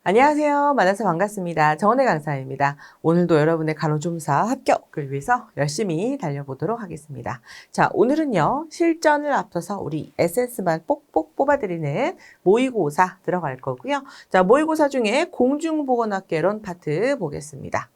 안녕하세요. 만나서 반갑습니다. 정원의 강사입니다. 오늘도 여러분의 간호조무사 합격을 위해서 열심히 달려보도록 하겠습니다. 자, 오늘은요, 실전을 앞서서 우리 에센스만 뽑뽑 뽑아드리는 모의고사 들어갈 거고요. 자, 모의고사 중에 공중보건학개론 파트 보겠습니다.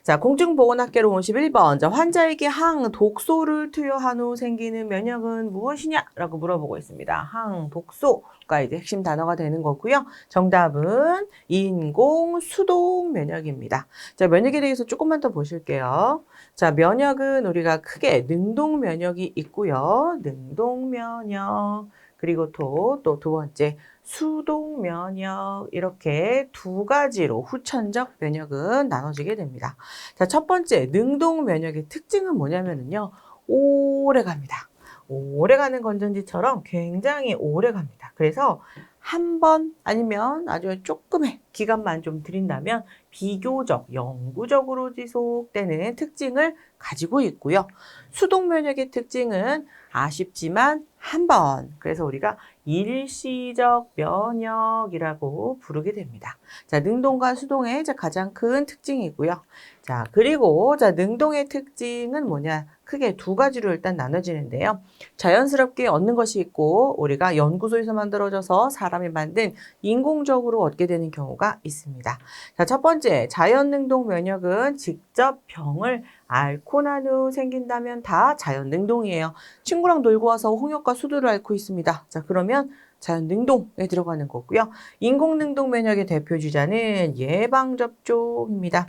자, 공중보건학개론 51번. 자, 환자에게 항독소를 투여한 후 생기는 면역은 무엇이냐? 라고 물어보고 있습니다. 항독소가 이제 핵심 단어가 되는 거고요. 정답은 인공수동 면역입니다. 자, 면역에 대해서 조금만 더 보실게요. 자, 면역은 우리가 크게 능동 면역이 있고요. 능동 면역. 그리고 또 두 번째 수동 면역 이렇게 두 가지로 후천적 면역은 나눠지게 됩니다. 자, 첫 번째 능동 면역의 특징은 뭐냐면요. 오래 갑니다. 오래 가는 건전지처럼 굉장히 오래 갑니다. 그래서 한 번 아니면 아주 조금의 기간만 좀 드린다면 비교적 영구적으로 지속되는 특징을 가지고 있고요. 수동 면역의 특징은 아쉽지만 한 번. 그래서 우리가 일시적 면역이라고 부르게 됩니다. 자, 능동과 수동의 가장 큰 특징이고요. 자, 그리고 능동의 특징은 뭐냐? 크게 두 가지로 일단 나눠지는데요. 자연스럽게 얻는 것이 있고 우리가 연구소에서 만들어져서 사람이 만든 인공적으로 얻게 되는 경우가 있습니다. 자, 첫 번째, 자연능동 면역은 직접 병을 앓고 난 후 생긴다면 다 자연능동이에요. 친구랑 놀고 와서 홍역과 수두를 앓고 있습니다. 자, 그러면 자연능동에 들어가는 거고요. 인공능동 면역의 대표 주자는 예방접종입니다.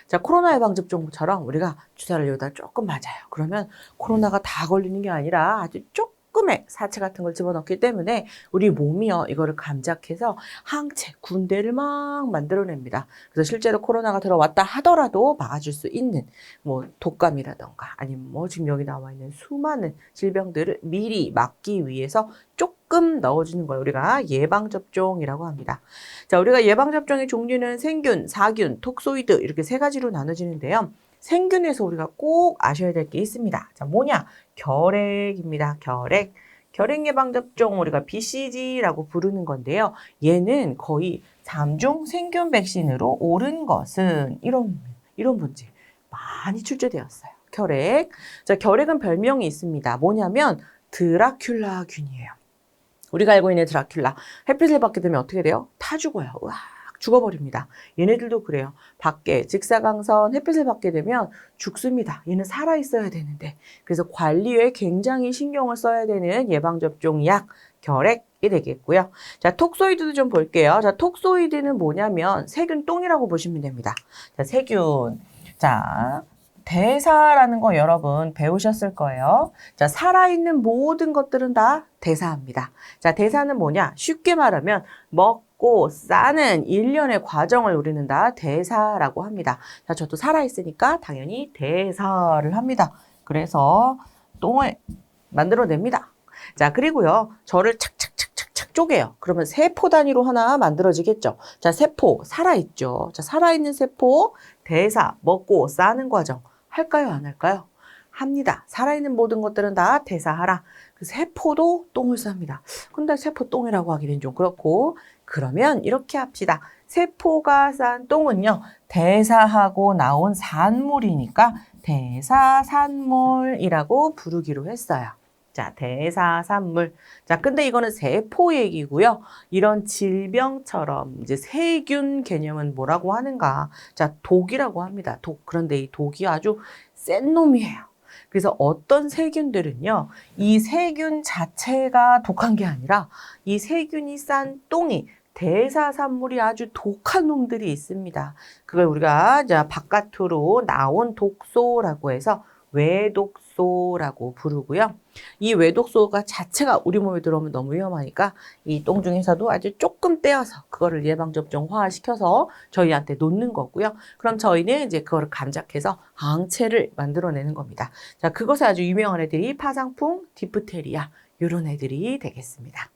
자, 코로나 예방접종처럼 우리가 주사를 여기다 조금 맞아요. 그러면 코로나가 다 걸리는 게 아니라 아주 조금의 사체 같은 걸 집어넣기 때문에 우리 몸이요, 이거를 감작해서 항체, 군대를 막 만들어냅니다. 그래서 실제로 코로나가 들어왔다 하더라도 막아줄 수 있는 독감이라던가 아니면 지금 여기 나와 있는 수많은 질병들을 미리 막기 위해서 조금 넣어주는 거예요. 우리가 예방접종이라고 합니다. 자, 우리가 예방접종의 종류는 생균, 사균, 톡소이드 이렇게 세 가지로 나눠지는데요. 생균에서 우리가 꼭 아셔야 될 게 있습니다. 자, 뭐냐? 결핵입니다. 결핵. 결핵 예방접종 우리가 BCG라고 부르는 건데요. 얘는 거의 3중 생균 백신으로 옳은 것은 이런 문제 많이 출제되었어요. 결핵. 자, 결핵은 별명이 있습니다. 뭐냐면 드라큘라균이에요. 우리가 알고 있는 드라큘라. 햇빛을 받게 되면 어떻게 돼요? 타 죽어요. 으악, 죽어버립니다. 얘네들도 그래요. 밖에 직사광선 햇빛을 받게 되면 죽습니다. 얘는 살아있어야 되는데. 그래서 관리에 굉장히 신경을 써야 되는 예방접종 약, 결핵이 되겠고요. 자, 톡소이드도 좀 볼게요. 자, 톡소이드는 뭐냐면 세균똥이라고 보시면 됩니다. 자, 세균. 자, 대사라는 거 여러분 배우셨을 거예요. 자, 살아있는 모든 것들은 다 대사합니다. 자, 대사는 뭐냐? 쉽게 말하면 먹고 싸는 일련의 과정을 우리는 다 대사라고 합니다. 자, 저도 살아있으니까 당연히 대사를 합니다. 그래서 똥을 만들어냅니다. 자, 그리고요, 저를 착착착착착 쪼개요. 그러면 세포 단위로 하나 만들어지겠죠. 자, 세포 살아있죠. 자, 살아있는 세포 대사 먹고 싸는 과정 할까요, 안 할까요? 합니다. 살아있는 모든 것들은 다 대사하라. 그 세포도 똥을 쌉니다. 근데 세포 똥이라고 하기는 좀 그렇고, 그러면 이렇게 합시다. 세포가 싼 똥은요, 대사하고 나온 산물이니까 대사산물이라고 부르기로 했어요. 자, 대사산물. 자, 근데 이거는 세포 얘기고요. 이런 질병처럼 이제 세균 개념은 뭐라고 하는가? 자, 독이라고 합니다. 독. 그런데 이 독이 아주 센 놈이에요. 그래서 어떤 세균들은요, 이 세균 자체가 독한 게 아니라 이 세균이 싼 똥이 대사산물이 아주 독한 놈들이 있습니다. 그걸 우리가 바깥으로 나온 독소라고 해서 외독소라고 부르고요. 이 외독소가 자체가 우리 몸에 들어오면 너무 위험하니까 이 똥 중에서도 아주 조금 떼어서 그거를 예방접종화시켜서 저희한테 놓는 거고요. 그럼 저희는 이제 그거를 감작해서 항체를 만들어내는 겁니다. 자, 그것에 아주 유명한 애들이 파상풍, 디프테리아 이런 애들이 되겠습니다.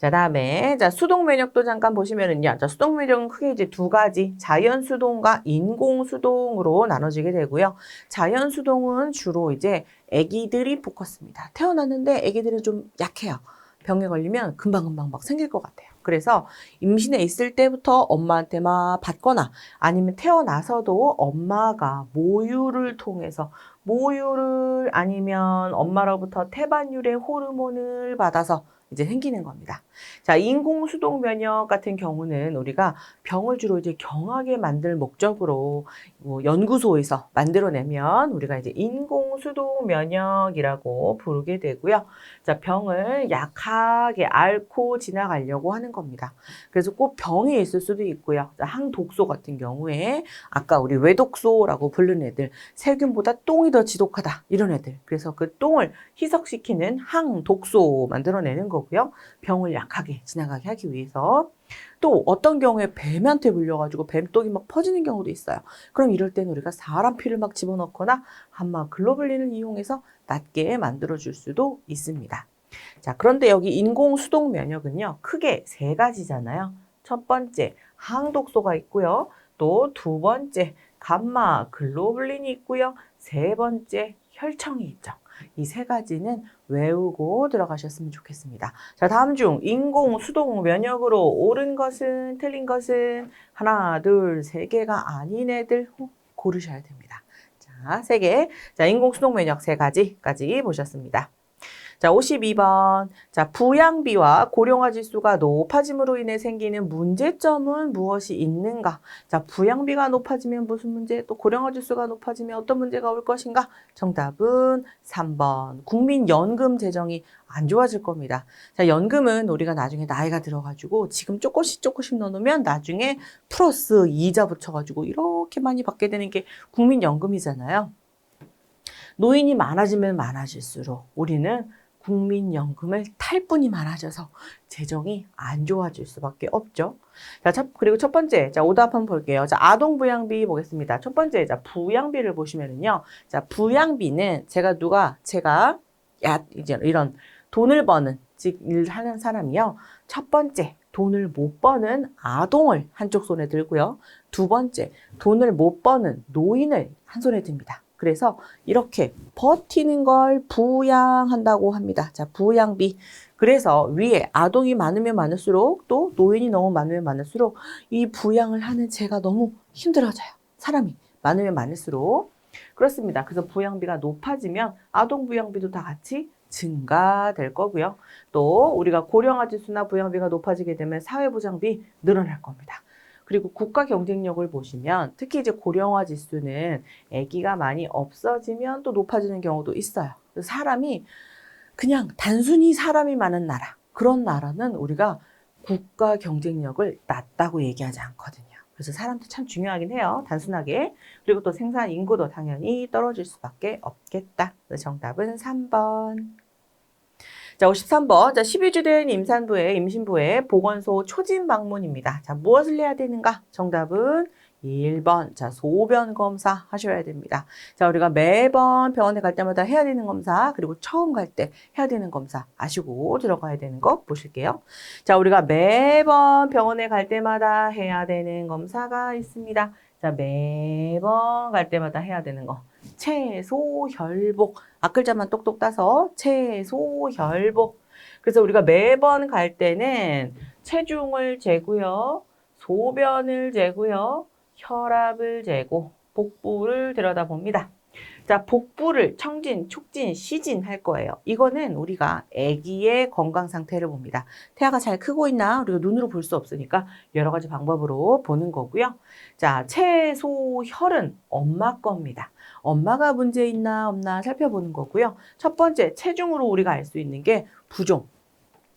자, 다음에, 수동 면역도 잠깐 보시면은요. 자, 수동 면역은 크게 이제 두 가지, 자연 수동과 인공 수동으로 나눠지게 되고요. 자연 수동은 주로 이제 아기들이 포커스입니다. 태어났는데 아기들은 좀 약해요. 병에 걸리면 금방금방 막 생길 것 같아요. 그래서 임신해 있을 때부터 엄마한테 막 받거나 아니면 태어나서도 엄마가 모유를 통해서 모유를 아니면 엄마로부터 태반율의 호르몬을 받아서 이제 생기는 겁니다. 자, 인공수동 면역 같은 경우는 우리가 병을 주로 이제 경하게 만들 목적으로 뭐 연구소에서 만들어내면 우리가 이제 인공수동 면역이라고 부르게 되고요. 자, 병을 약하게 앓고 지나가려고 하는 겁니다. 그래서 꼭 병이 있을 수도 있고요. 자, 항독소 같은 경우에 아까 우리 외독소라고 부르는 애들, 세균보다 똥이 더 지독하다 이런 애들. 그래서 그 똥을 희석시키는 항독소 만들어내는 거고요. 병을 약하게 지나가게 하기 위해서. 또 어떤 경우에 뱀한테 물려가지고 뱀독이 막 퍼지는 경우도 있어요. 그럼 이럴 때는 우리가 사람 피를 막 집어넣거나 함마 글로불린을 이용해서 낫게 만들어줄 수도 있습니다. 자, 그런데 여기 인공수동 면역은요, 크게 세 가지잖아요. 첫 번째, 항독소가 있고요. 또 두 번째, 감마 글로불린이 있고요. 세 번째, 혈청이 있죠. 이 세 가지는 외우고 들어가셨으면 좋겠습니다. 자, 다음 중 인공 수동 면역으로 옳은 것은 틀린 것은 하나, 둘, 세 개가 아닌 애들 고르셔야 됩니다. 자, 세 개. 자, 인공 수동 면역 세 가지까지 보셨습니다. 자, 52번. 자, 부양비와 고령화 지수가 높아짐으로 인해 생기는 문제점은 무엇이 있는가? 자, 부양비가 높아지면 무슨 문제? 또 고령화 지수가 높아지면 어떤 문제가 올 것인가? 정답은 3번. 국민연금 재정이 안 좋아질 겁니다. 자, 연금은 우리가 나중에 나이가 들어가지고 지금 조금씩 넣어놓으면 나중에 플러스 이자 붙여가지고 이렇게 많이 받게 되는 게 국민연금이잖아요. 노인이 많아지면 많아질수록 우리는 국민연금을 탈 분이 많아져서 재정이 안 좋아질 수밖에 없죠. 자, 그리고 첫 번째, 자, 오답 한번 볼게요. 자, 아동부양비 보겠습니다. 첫 번째, 자, 부양비를 보시면은요. 자, 부양비는 제가 이제 이런 돈을 버는, 즉, 일하는 사람이요. 첫 번째, 돈을 못 버는 아동을 한쪽 손에 들고요. 두 번째, 돈을 못 버는 노인을 한 손에 듭니다. 그래서 이렇게 버티는 걸 부양한다고 합니다. 자, 부양비. 그래서 위에 아동이 많으면 많을수록 또 노인이 너무 많으면 많을수록 이 부양을 하는 제가 너무 힘들어져요. 사람이 많으면 많을수록. 그렇습니다. 그래서 부양비가 높아지면 아동 부양비도 다 같이 증가될 거고요. 또 우리가 고령화 지수나 부양비가 높아지게 되면 사회보장비 늘어날 겁니다. 그리고 국가 경쟁력을 보시면 특히 이제 고령화 지수는 아기가 많이 없어지면 또 높아지는 경우도 있어요. 사람이 그냥 단순히 사람이 많은 나라, 그런 나라는 우리가 국가 경쟁력을 낮다고 얘기하지 않거든요. 그래서 사람도 참 중요하긴 해요. 단순하게. 그리고 또 생산 인구도 당연히 떨어질 수밖에 없겠다. 그래서 정답은 3번. 자, 53번. 자, 12주 된 임신부의 보건소 초진 방문입니다. 자, 무엇을 해야 되는가? 정답은 1번. 자, 소변 검사 하셔야 됩니다. 자, 우리가 매번 병원에 갈 때마다 해야 되는 검사, 그리고 처음 갈 때 해야 되는 검사 아시고 들어가야 되는 거 보실게요. 자, 우리가 매번 병원에 갈 때마다 해야 되는 검사가 있습니다. 자, 매번 갈 때마다 해야 되는 거. 채소, 혈복. 앞글자만 똑똑 따서 채소, 혈복. 그래서 우리가 매번 갈 때는 체중을 재고요. 소변을 재고요. 혈압을 재고 복부를 들여다봅니다. 자, 복부를 청진, 촉진, 시진 할 거예요. 이거는 우리가 아기의 건강 상태를 봅니다. 태아가 잘 크고 있나 우리가 눈으로 볼 수 없으니까 여러 가지 방법으로 보는 거고요. 자, 채소, 혈은 엄마 겁니다. 엄마가 문제 있나 없나 살펴보는 거고요. 첫 번째, 체중으로 우리가 알 수 있는 게 부종.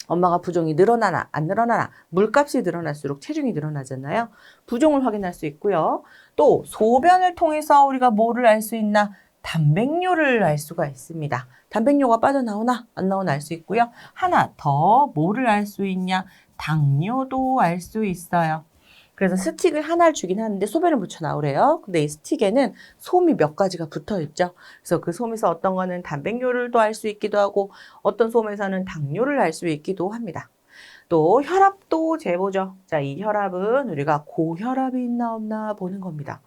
엄마가 부종이 늘어나나 안 늘어나나 물값이 늘어날수록 체중이 늘어나잖아요. 부종을 확인할 수 있고요. 또 소변을 통해서 우리가 뭐를 알 수 있나? 단백뇨를 알 수가 있습니다. 단백뇨가 빠져나오나 안 나오나 알 수 있고요. 하나 더 뭐를 알 수 있냐? 당뇨도 알 수 있어요. 그래서 스틱을 하나를 주긴 하는데 소변을 묻혀 나오래요. 근데 이 스틱에는 솜이 몇 가지가 붙어 있죠. 그래서 그 솜에서 어떤 거는 단백뇨를 또 알 수 있기도 하고 어떤 솜에서는 당뇨를 알 수 있기도 합니다. 또 혈압도 재보죠. 자, 이 혈압은 우리가 고혈압이 있나 없나 보는 겁니다.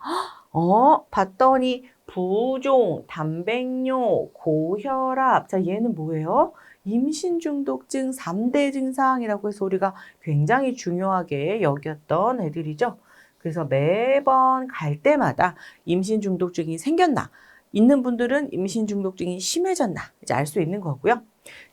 봤더니 부종, 단백뇨, 고혈압. 자, 얘는 뭐예요? 임신 중독증 3대 증상이라고 해서 우리가 굉장히 중요하게 여겼던 애들이죠. 그래서 매번 갈 때마다 임신 중독증이 생겼나, 있는 분들은 임신 중독증이 심해졌나 이제 알 수 있는 거고요.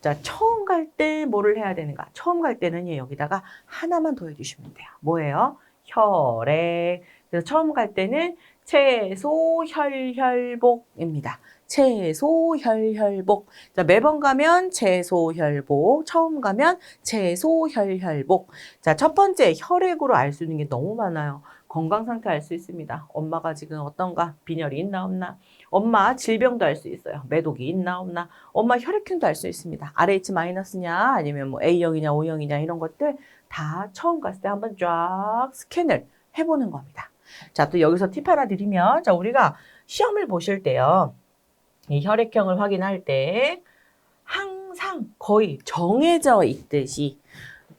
자, 처음 갈 때 뭐를 해야 되는가? 처음 갈 때는 여기다가 하나만 더 해주시면 돼요. 뭐예요? 혈액. 그래서 처음 갈 때는 채소혈혈복입니다. 채소혈혈복. 자, 매번 가면 채소혈복, 처음 가면 채소혈혈복. 자, 첫 번째 혈액으로 알 수 있는 게 너무 많아요. 건강 상태 알 수 있습니다. 엄마가 지금 어떤가? 빈혈이 있나 없나? 엄마 질병도 알 수 있어요. 매독이 있나 없나? 엄마 혈액형도 알 수 있습니다. RH-냐 아니면 뭐 A형이냐 O형이냐 이런 것들 다 처음 갔을 때 한번 쫙 스캔을 해보는 겁니다. 자, 또 여기서 팁 하나 드리면, 자, 우리가 시험을 보실 때요, 이 혈액형을 확인할 때 항상 거의 정해져 있듯이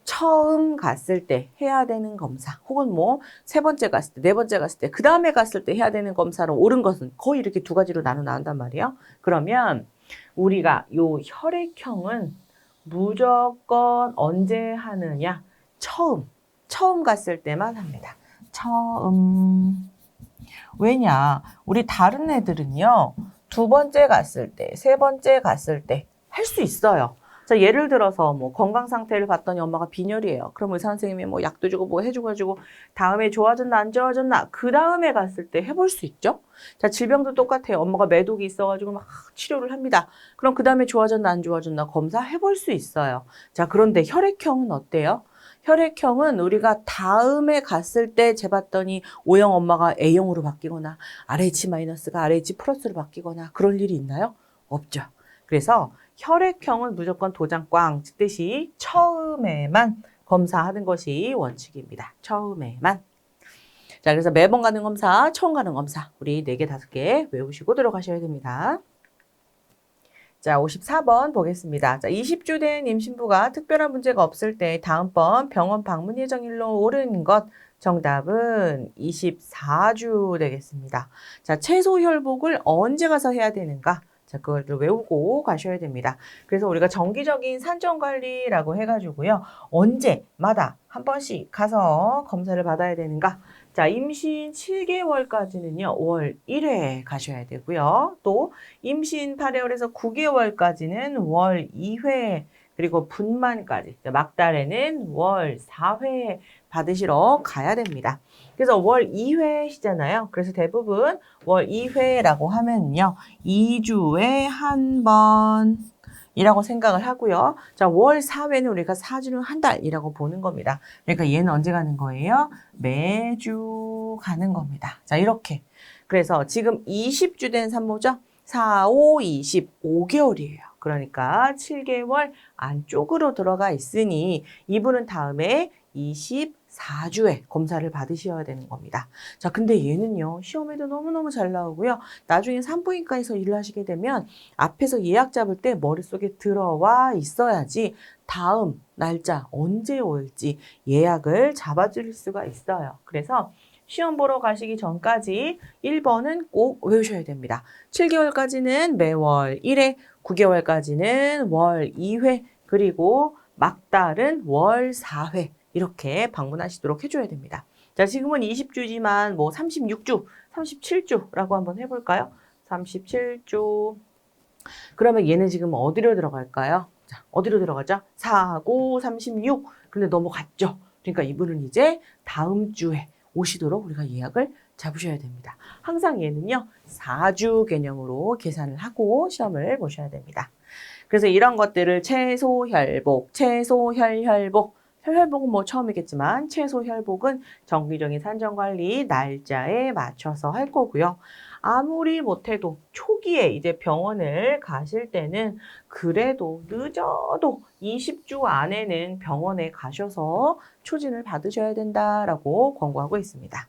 처음 갔을 때 해야 되는 검사, 혹은 뭐 세 번째 갔을 때, 네 번째 갔을 때, 그 다음에 갔을 때 해야 되는 검사로 옳은 것은 거의 이렇게 두 가지로 나온단 말이에요. 그러면 우리가 요 혈액형은 무조건 언제 하느냐? 처음 갔을 때만 합니다. 처음. 왜냐? 우리 다른 애들은요, 두 번째 갔을 때, 세 번째 갔을 때 할 수 있어요. 자, 예를 들어서 뭐 건강 상태를 봤더니 엄마가 빈혈이에요. 그럼 의사 선생님이 뭐 약도 주고 뭐 해주고 해주고 다음에 좋아졌나 안 좋아졌나 그 다음에 갔을 때 해볼 수 있죠. 자, 질병도 똑같아요. 엄마가 매독이 있어가지고 막 치료를 합니다. 그럼 그 다음에 좋아졌나 안 좋아졌나 검사해볼 수 있어요. 자, 그런데 혈액형은 어때요? 혈액형은 우리가 다음에 갔을 때 재봤더니 O형 엄마가 A형으로 바뀌거나 RH-가 RH 플러스로 바뀌거나 그럴 일이 있나요? 없죠. 그래서 혈액형은 무조건 도장 꽝 찍듯이 처음에만 검사하는 것이 원칙입니다. 처음에만. 자, 그래서 매번 가는 검사, 처음 가는 검사 우리 4개, 5개 외우시고 들어가셔야 됩니다. 자, 54번 보겠습니다. 자, 20주 된 임신부가 특별한 문제가 없을 때 다음번 병원 방문 예정일로 오른 것 정답은 24주 되겠습니다. 자, 채소혈복을 언제 가서 해야 되는가? 자, 그걸 외우고 가셔야 됩니다. 그래서 우리가 정기적인 산정관리라고 해가지고요. 언제마다 한 번씩 가서 검사를 받아야 되는가? 자, 임신 7개월까지는요, 월 1회 가셔야 되고요. 또 임신 8개월에서 9개월까지는 월 2회, 그리고 분만까지, 막달에는 월 4회 받으시러 가야 됩니다. 그래서 월 2회시잖아요. 그래서 대부분 월 2회라고 하면요, 2주에 한 번. 이라고 생각을 하고요. 자, 월 4회는 우리가 4주는 한 달이라고 보는 겁니다. 그러니까 얘는 언제 가는 거예요? 매주 가는 겁니다. 자, 이렇게. 그래서 지금 20주 된 산모죠? 4, 5, 20, 5개월이에요. 그러니까 7개월 안쪽으로 들어가 있으니 이분은 다음에 24주에 검사를 받으셔야 되는 겁니다. 자, 근데 얘는요, 시험에도 너무너무 잘 나오고요. 나중에 산부인과에서 일을 하시게 되면 앞에서 예약 잡을 때 머릿속에 들어와 있어야지 다음 날짜 언제 올지 예약을 잡아줄 수가 있어요. 그래서 시험 보러 가시기 전까지 1번은 꼭 외우셔야 됩니다. 7개월까지는 매월 1회, 9개월까지는 월 2회, 그리고 막달은 월 4회 이렇게 방문하시도록 해줘야 됩니다. 자, 지금은 20주지만 뭐 36주, 37주라고 한번 해볼까요? 37주. 그러면 얘는 지금 어디로 들어갈까요? 자, 어디로 들어가죠? 4, 9, 36. 근데 넘어갔죠? 그러니까 이분은 이제 다음 주에 오시도록 우리가 예약을 잡으셔야 됩니다. 항상 얘는요, 4주 개념으로 계산을 하고 시험을 보셔야 됩니다. 그래서 이런 것들을 채소혈복, 채소혈혈복, 혈혈복은 뭐 처음이겠지만 채소혈복은 정기적인 산정관리 날짜에 맞춰서 할 거고요. 아무리 못해도 초기에 이제 병원을 가실 때는 그래도 늦어도 20주 안에는 병원에 가셔서 초진을 받으셔야 된다라고 권고하고 있습니다.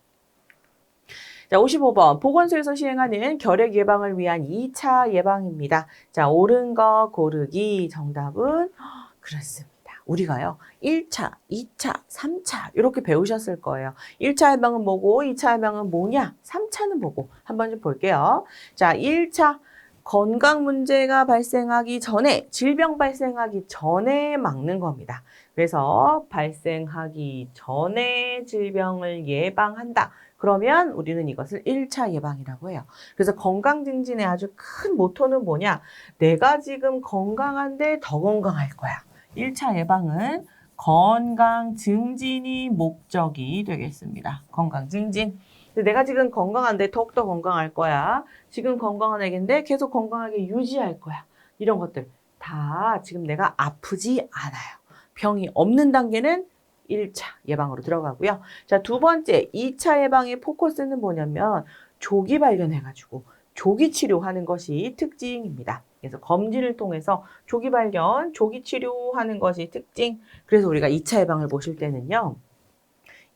자, 55번. 보건소에서 시행하는 결핵 예방을 위한 2차 예방입니다. 자, 옳은 거 고르기 정답은 그렇습니다. 우리가요, 1차, 2차, 3차 이렇게 배우셨을 거예요. 1차 예방은 뭐고 2차 예방은 뭐냐? 3차는 뭐고? 한번 좀 볼게요. 자, 1차 건강 문제가 발생하기 전에, 질병 발생하기 전에 막는 겁니다. 그래서 발생하기 전에 질병을 예방한다. 그러면 우리는 이것을 1차 예방이라고 해요. 그래서 건강 증진의 아주 큰 모토는 뭐냐? 내가 지금 건강한데 더 건강할 거야. 1차 예방은 건강 증진이 목적이 되겠습니다. 건강 증진. 내가 지금 건강한데 더욱더 건강할 거야. 지금 건강한 애인데 계속 건강하게 유지할 거야. 이런 것들 다 지금 내가 아프지 않아요. 병이 없는 단계는 1차 예방으로 들어가고요. 자, 두 번째, 2차 예방의 포커스는 뭐냐면 조기 발견해가지고 조기 치료하는 것이 특징입니다. 그래서 검진을 통해서 조기 발견, 조기 치료하는 것이 특징. 그래서 우리가 2차 예방을 보실 때는요.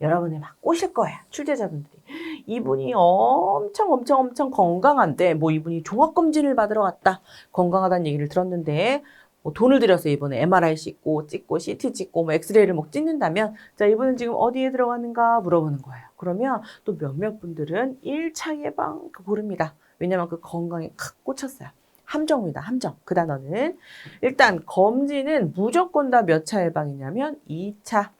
여러분이 막 꼬실 거예요. 출제자분들이. 이분이 엄청 건강한데 뭐 이분이 종합검진을 받으러 갔다. 건강하다는 얘기를 들었는데 뭐 돈을 들여서 이번에 MRI 찍고 CT 찍고 뭐 엑스레이를 뭐 찍는다면 자, 이분은 지금 어디에 들어가는가 물어보는 거예요. 그러면 또 몇몇 분들은 1차 예방 고릅니다. 왜냐면 그 건강에 칵 꽂혔어요. 함정입니다. 함정. 그 단어는. 일단 검진은 무조건 다 몇 차 예방이냐면 2차.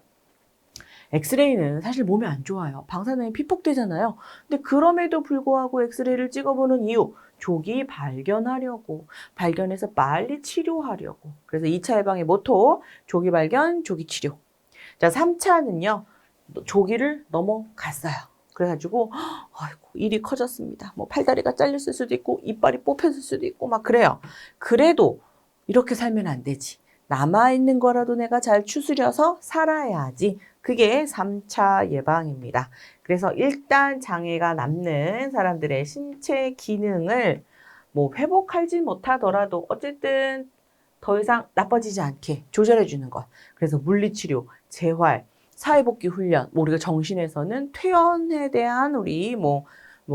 엑스레이는 사실 몸에 안 좋아요. 방사능이 피폭되잖아요. 근데 그럼에도 불구하고 엑스레이를 찍어보는 이유, 조기 발견하려고, 발견해서 빨리 치료하려고. 그래서 2차 예방의 모토, 조기 발견, 조기 치료. 자, 3차는요, 조기를 넘어갔어요. 그래가지고, 아이고, 일이 커졌습니다. 뭐 팔다리가 잘렸을 수도 있고, 이빨이 뽑혔을 수도 있고, 막 그래요. 그래도 이렇게 살면 안 되지. 남아있는 거라도 내가 잘 추스려서 살아야지. 그게 3차 예방입니다. 그래서 일단 장애가 남는 사람들의 신체 기능을 뭐 회복하지 못하더라도 어쨌든 더 이상 나빠지지 않게 조절해 주는 것. 그래서 물리치료, 재활, 사회복귀 훈련, 뭐 우리가 정신에서는 퇴원에 대한 우리 뭐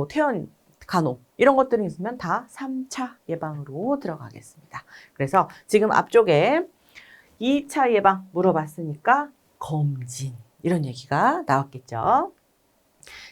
퇴원 간호 이런 것들이 있으면 다 3차 예방으로 들어가겠습니다. 그래서 지금 앞쪽에 2차 예방 물어봤으니까 검진 이런 얘기가 나왔겠죠.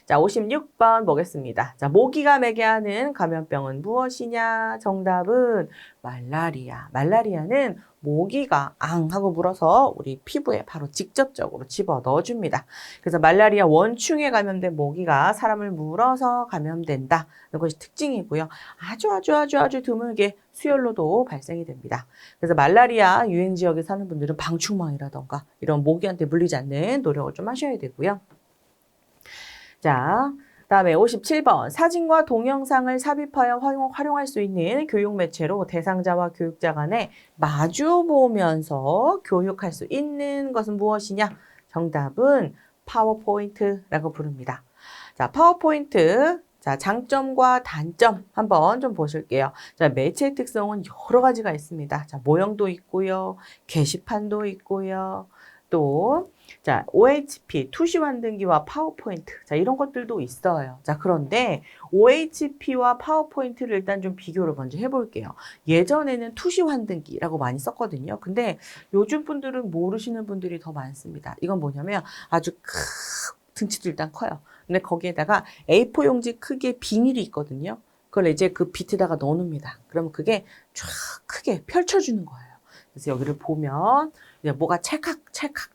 자, 56번 보겠습니다. 자, 모기가 매게 하는 감염병은 무엇이냐? 정답은 말라리아. 말라리아는 모기가 앙 하고 물어서 우리 피부에 바로 직접적으로 집어 넣어줍니다. 그래서 말라리아 원충에 감염된 모기가 사람을 물어서 감염된다. 이것이 특징이고요. 아주 드물게 수혈로도 발생이 됩니다. 그래서 말라리아 유행 지역에 사는 분들은 방충망이라던가 이런 모기한테 물리지 않는 노력을 좀 하셔야 되고요. 자, 다음에 57번. 사진과 동영상을 삽입하여 활용할 수 있는 교육 매체로 대상자와 교육자 간에 마주 보면서 교육할 수 있는 것은 무엇이냐? 정답은 파워포인트라고 부릅니다. 자, 파워포인트. 자, 장점과 단점 한번 좀 보실게요. 자, 매체의 특성은 여러 가지가 있습니다. 자, 모형도 있고요. 게시판도 있고요. 또 자, OHP, 투시 환등기와 파워포인트. 자, 이런 것들도 있어요. 자, 그런데 OHP와 파워포인트를 일단 좀 비교를 먼저 해볼게요. 예전에는 투시 환등기라고 많이 썼거든요. 근데 요즘 분들은 모르시는 분들이 더 많습니다. 이건 뭐냐면 아주 등치도 일단 커요. 근데 거기에다가 A4 용지 크기의 비닐이 있거든요. 그걸 이제 그 비트에다가 넣어놓습니다. 그러면 그게 쫙 크게 펼쳐주는 거예요. 그래서 여기를 보면 이제 뭐가 찰칵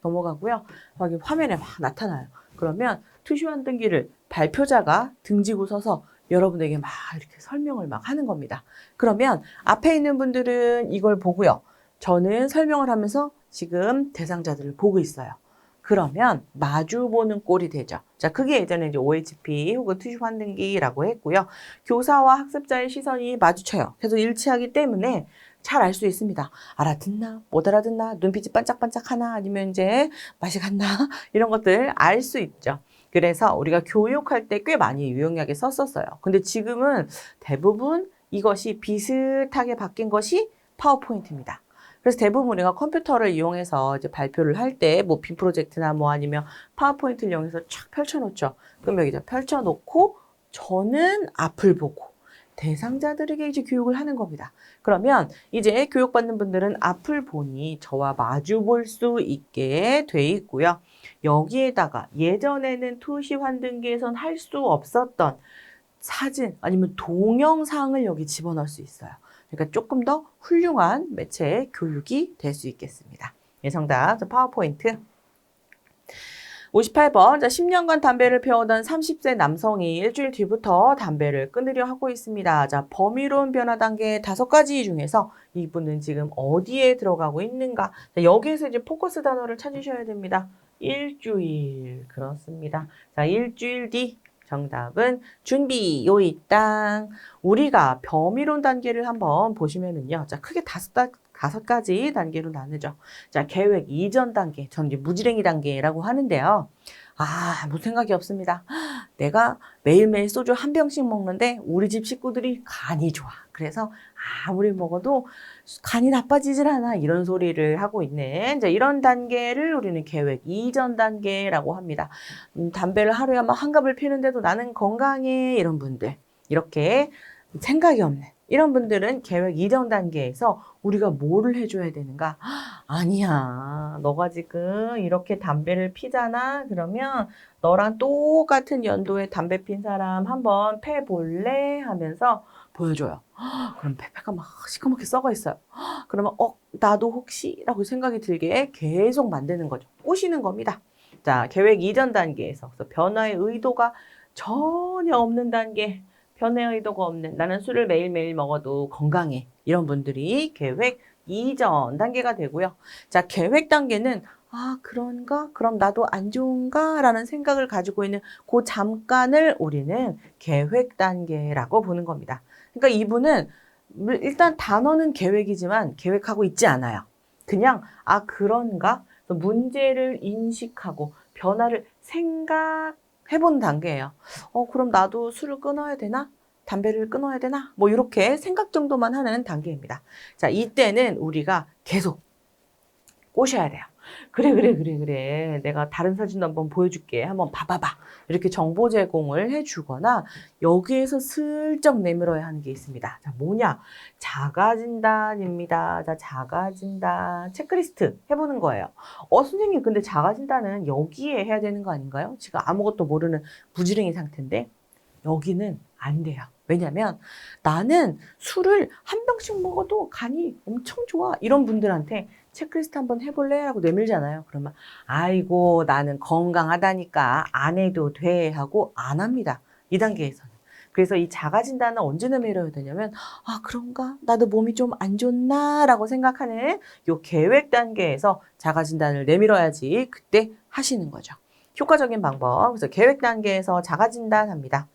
넘어가고요. 여기 화면에 막 나타나요. 그러면 투시 환등기를 발표자가 등지고 서서 여러분에게 막 이렇게 설명을 막 하는 겁니다. 그러면 앞에 있는 분들은 이걸 보고요. 저는 설명을 하면서 지금 대상자들을 보고 있어요. 그러면 마주보는 꼴이 되죠. 자, 그게 예전에 이제 OHP 혹은 투시 환등기라고 했고요. 교사와 학습자의 시선이 마주쳐요. 그래서 일치하기 때문에 잘 알 수 있습니다. 알아듣나? 못 알아듣나? 눈빛이 반짝반짝하나? 아니면 이제 맛이 갔나? 이런 것들 알 수 있죠. 그래서 우리가 교육할 때 꽤 많이 유용하게 썼었어요. 근데 지금은 대부분 이것이 비슷하게 바뀐 것이 파워포인트입니다. 그래서 대부분 우리가 컴퓨터를 이용해서 이제 발표를 할 때 뭐 빔 프로젝트나 뭐 아니면 파워포인트를 이용해서 쫙 펼쳐놓죠. 그럼 여기 펼쳐놓고 저는 앞을 보고 대상자들에게 이제 교육을 하는 겁니다. 그러면 이제 교육받는 분들은 앞을 보니 저와 마주 볼 수 있게 돼 있고요. 여기에다가 예전에는 투시 환등기에선 할 수 없었던 사진 아니면 동영상을 여기 집어넣을 수 있어요. 그러니까 조금 더 훌륭한 매체 교육이 될 수 있겠습니다. 예, 정답. 파워포인트. 58번. 자, 10년간 담배를 피워오던 30세 남성이 일주일 뒤부터 담배를 끊으려 하고 있습니다. 자, 범위로운 변화 단계 5가지 중에서 이분은 지금 어디에 들어가고 있는가? 자, 여기에서 이제 포커스 단어를 찾으셔야 됩니다. 일주일. 그렇습니다. 자, 일주일 뒤. 정답은 준비 요이 땅. 우리가 범위론 단계를 한번 보시면은요. 자, 크게 5가지 단계로 나누죠. 자, 계획 이전 단계, 전 이제 무지랭이 단계라고 하는데요. 아무 생각이 없습니다. 내가 매일매일 소주 한 병씩 먹는데 우리 집 식구들이 간이 좋아. 그래서 아무리 먹어도 간이 나빠지질 않아. 이런 소리를 하고 있는 이제 이런 단계를 우리는 계획 이전 단계라고 합니다. 담배를 하루에 한 갑을 피우는데도 나는 건강해. 이런 분들. 이렇게 생각이 없는 이런 분들은 계획 이전 단계에서 우리가 뭐를 해줘야 되는가? 아니야. 너가 지금 이렇게 담배를 피잖아? 그러면 너랑 똑같은 연도에 담배 핀 사람 한번 패볼래? 하면서 보여줘요. 그럼 패패가 막 시커멓게 썩어 있어요. 그러면 나도 혹시? 라고 생각이 들게 계속 만드는 거죠. 꼬시는 겁니다. 자, 계획 이전 단계에서 그래서 변화의 의도가 전혀 없는 단계. 변화의 의도가 없는 나는 술을 매일매일 먹어도 건강해. 이런 분들이 계획 이전 단계가 되고요. 자, 계획 단계는 그런가? 그럼 나도 안 좋은가? 라는 생각을 가지고 있는 그 잠깐을 우리는 계획 단계라고 보는 겁니다. 그러니까 이분은 일단 단어는 계획이지만 계획하고 있지 않아요. 그냥 그런가? 문제를 인식하고 변화를 생각해보는 단계예요. 그럼 나도 술을 끊어야 되나? 담배를 끊어야 되나? 뭐 이렇게 생각 정도만 하는 단계입니다. 자, 이때는 우리가 계속 꼬셔야 돼요. 그래. 내가 다른 사진도 한번 보여줄게. 한번 봐봐봐. 이렇게 정보 제공을 해주거나 여기에서 슬쩍 내밀어야 하는 게 있습니다. 자, 뭐냐? 자가진단입니다. 자, 자가진단. 체크리스트 해보는 거예요. 선생님, 근데 자가진단은 여기에 해야 되는 거 아닌가요? 지금 아무것도 모르는 부지런이 상태인데 여기는 안 돼요. 왜냐면 나는 술을 한 병씩 먹어도 간이 엄청 좋아. 이런 분들한테 체크리스트 한번 해볼래? 하고 내밀잖아요. 그러면 아이고 나는 건강하다니까 안 해도 돼 하고 안 합니다. 이 단계에서는. 그래서 이 자가진단은 언제 내밀어야 되냐면 그런가? 나도 몸이 좀 안 좋나? 라고 생각하는 요 계획 단계에서 자가진단을 내밀어야지 그때 하시는 거죠. 효과적인 방법. 그래서 계획 단계에서 자가진단합니다.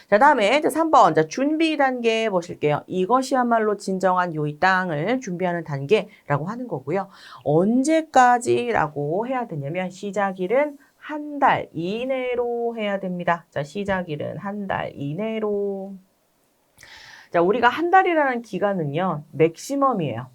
자, 다음에 이제 3번. 자, 준비 단계 보실게요. 이것이야말로 진정한 요이 땅을 준비하는 단계라고 하는 거고요. 언제까지라고 해야 되냐면 시작일은 한 달 이내로 해야 됩니다. 자, 시작일은 한 달 이내로. 자, 우리가 한 달이라는 기간은요. 맥시멈이에요.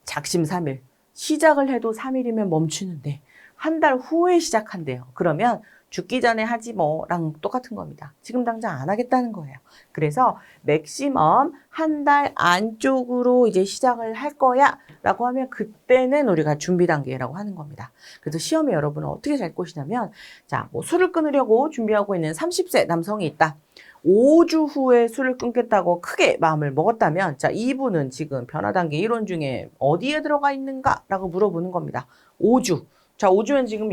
작심 3일. 시작을 해도 3일이면 멈추는데 한 달 후에 시작한대요. 그러면 죽기 전에 하지 뭐랑 똑같은 겁니다. 지금 당장 안 하겠다는 거예요. 그래서 맥시멈 한 달 안쪽으로 이제 시작을 할 거야 라고 하면 그때는 우리가 준비 단계라고 하는 겁니다. 그래서 시험에 여러분은 어떻게 잘 것이냐면 자, 뭐 술을 끊으려고 준비하고 있는 30세 남성이 있다. 5주 후에 술을 끊겠다고 크게 마음을 먹었다면 자, 이분은 지금 변화 단계 이론 중에 어디에 들어가 있는가? 라고 물어보는 겁니다. 5주. 자, 5주면 지금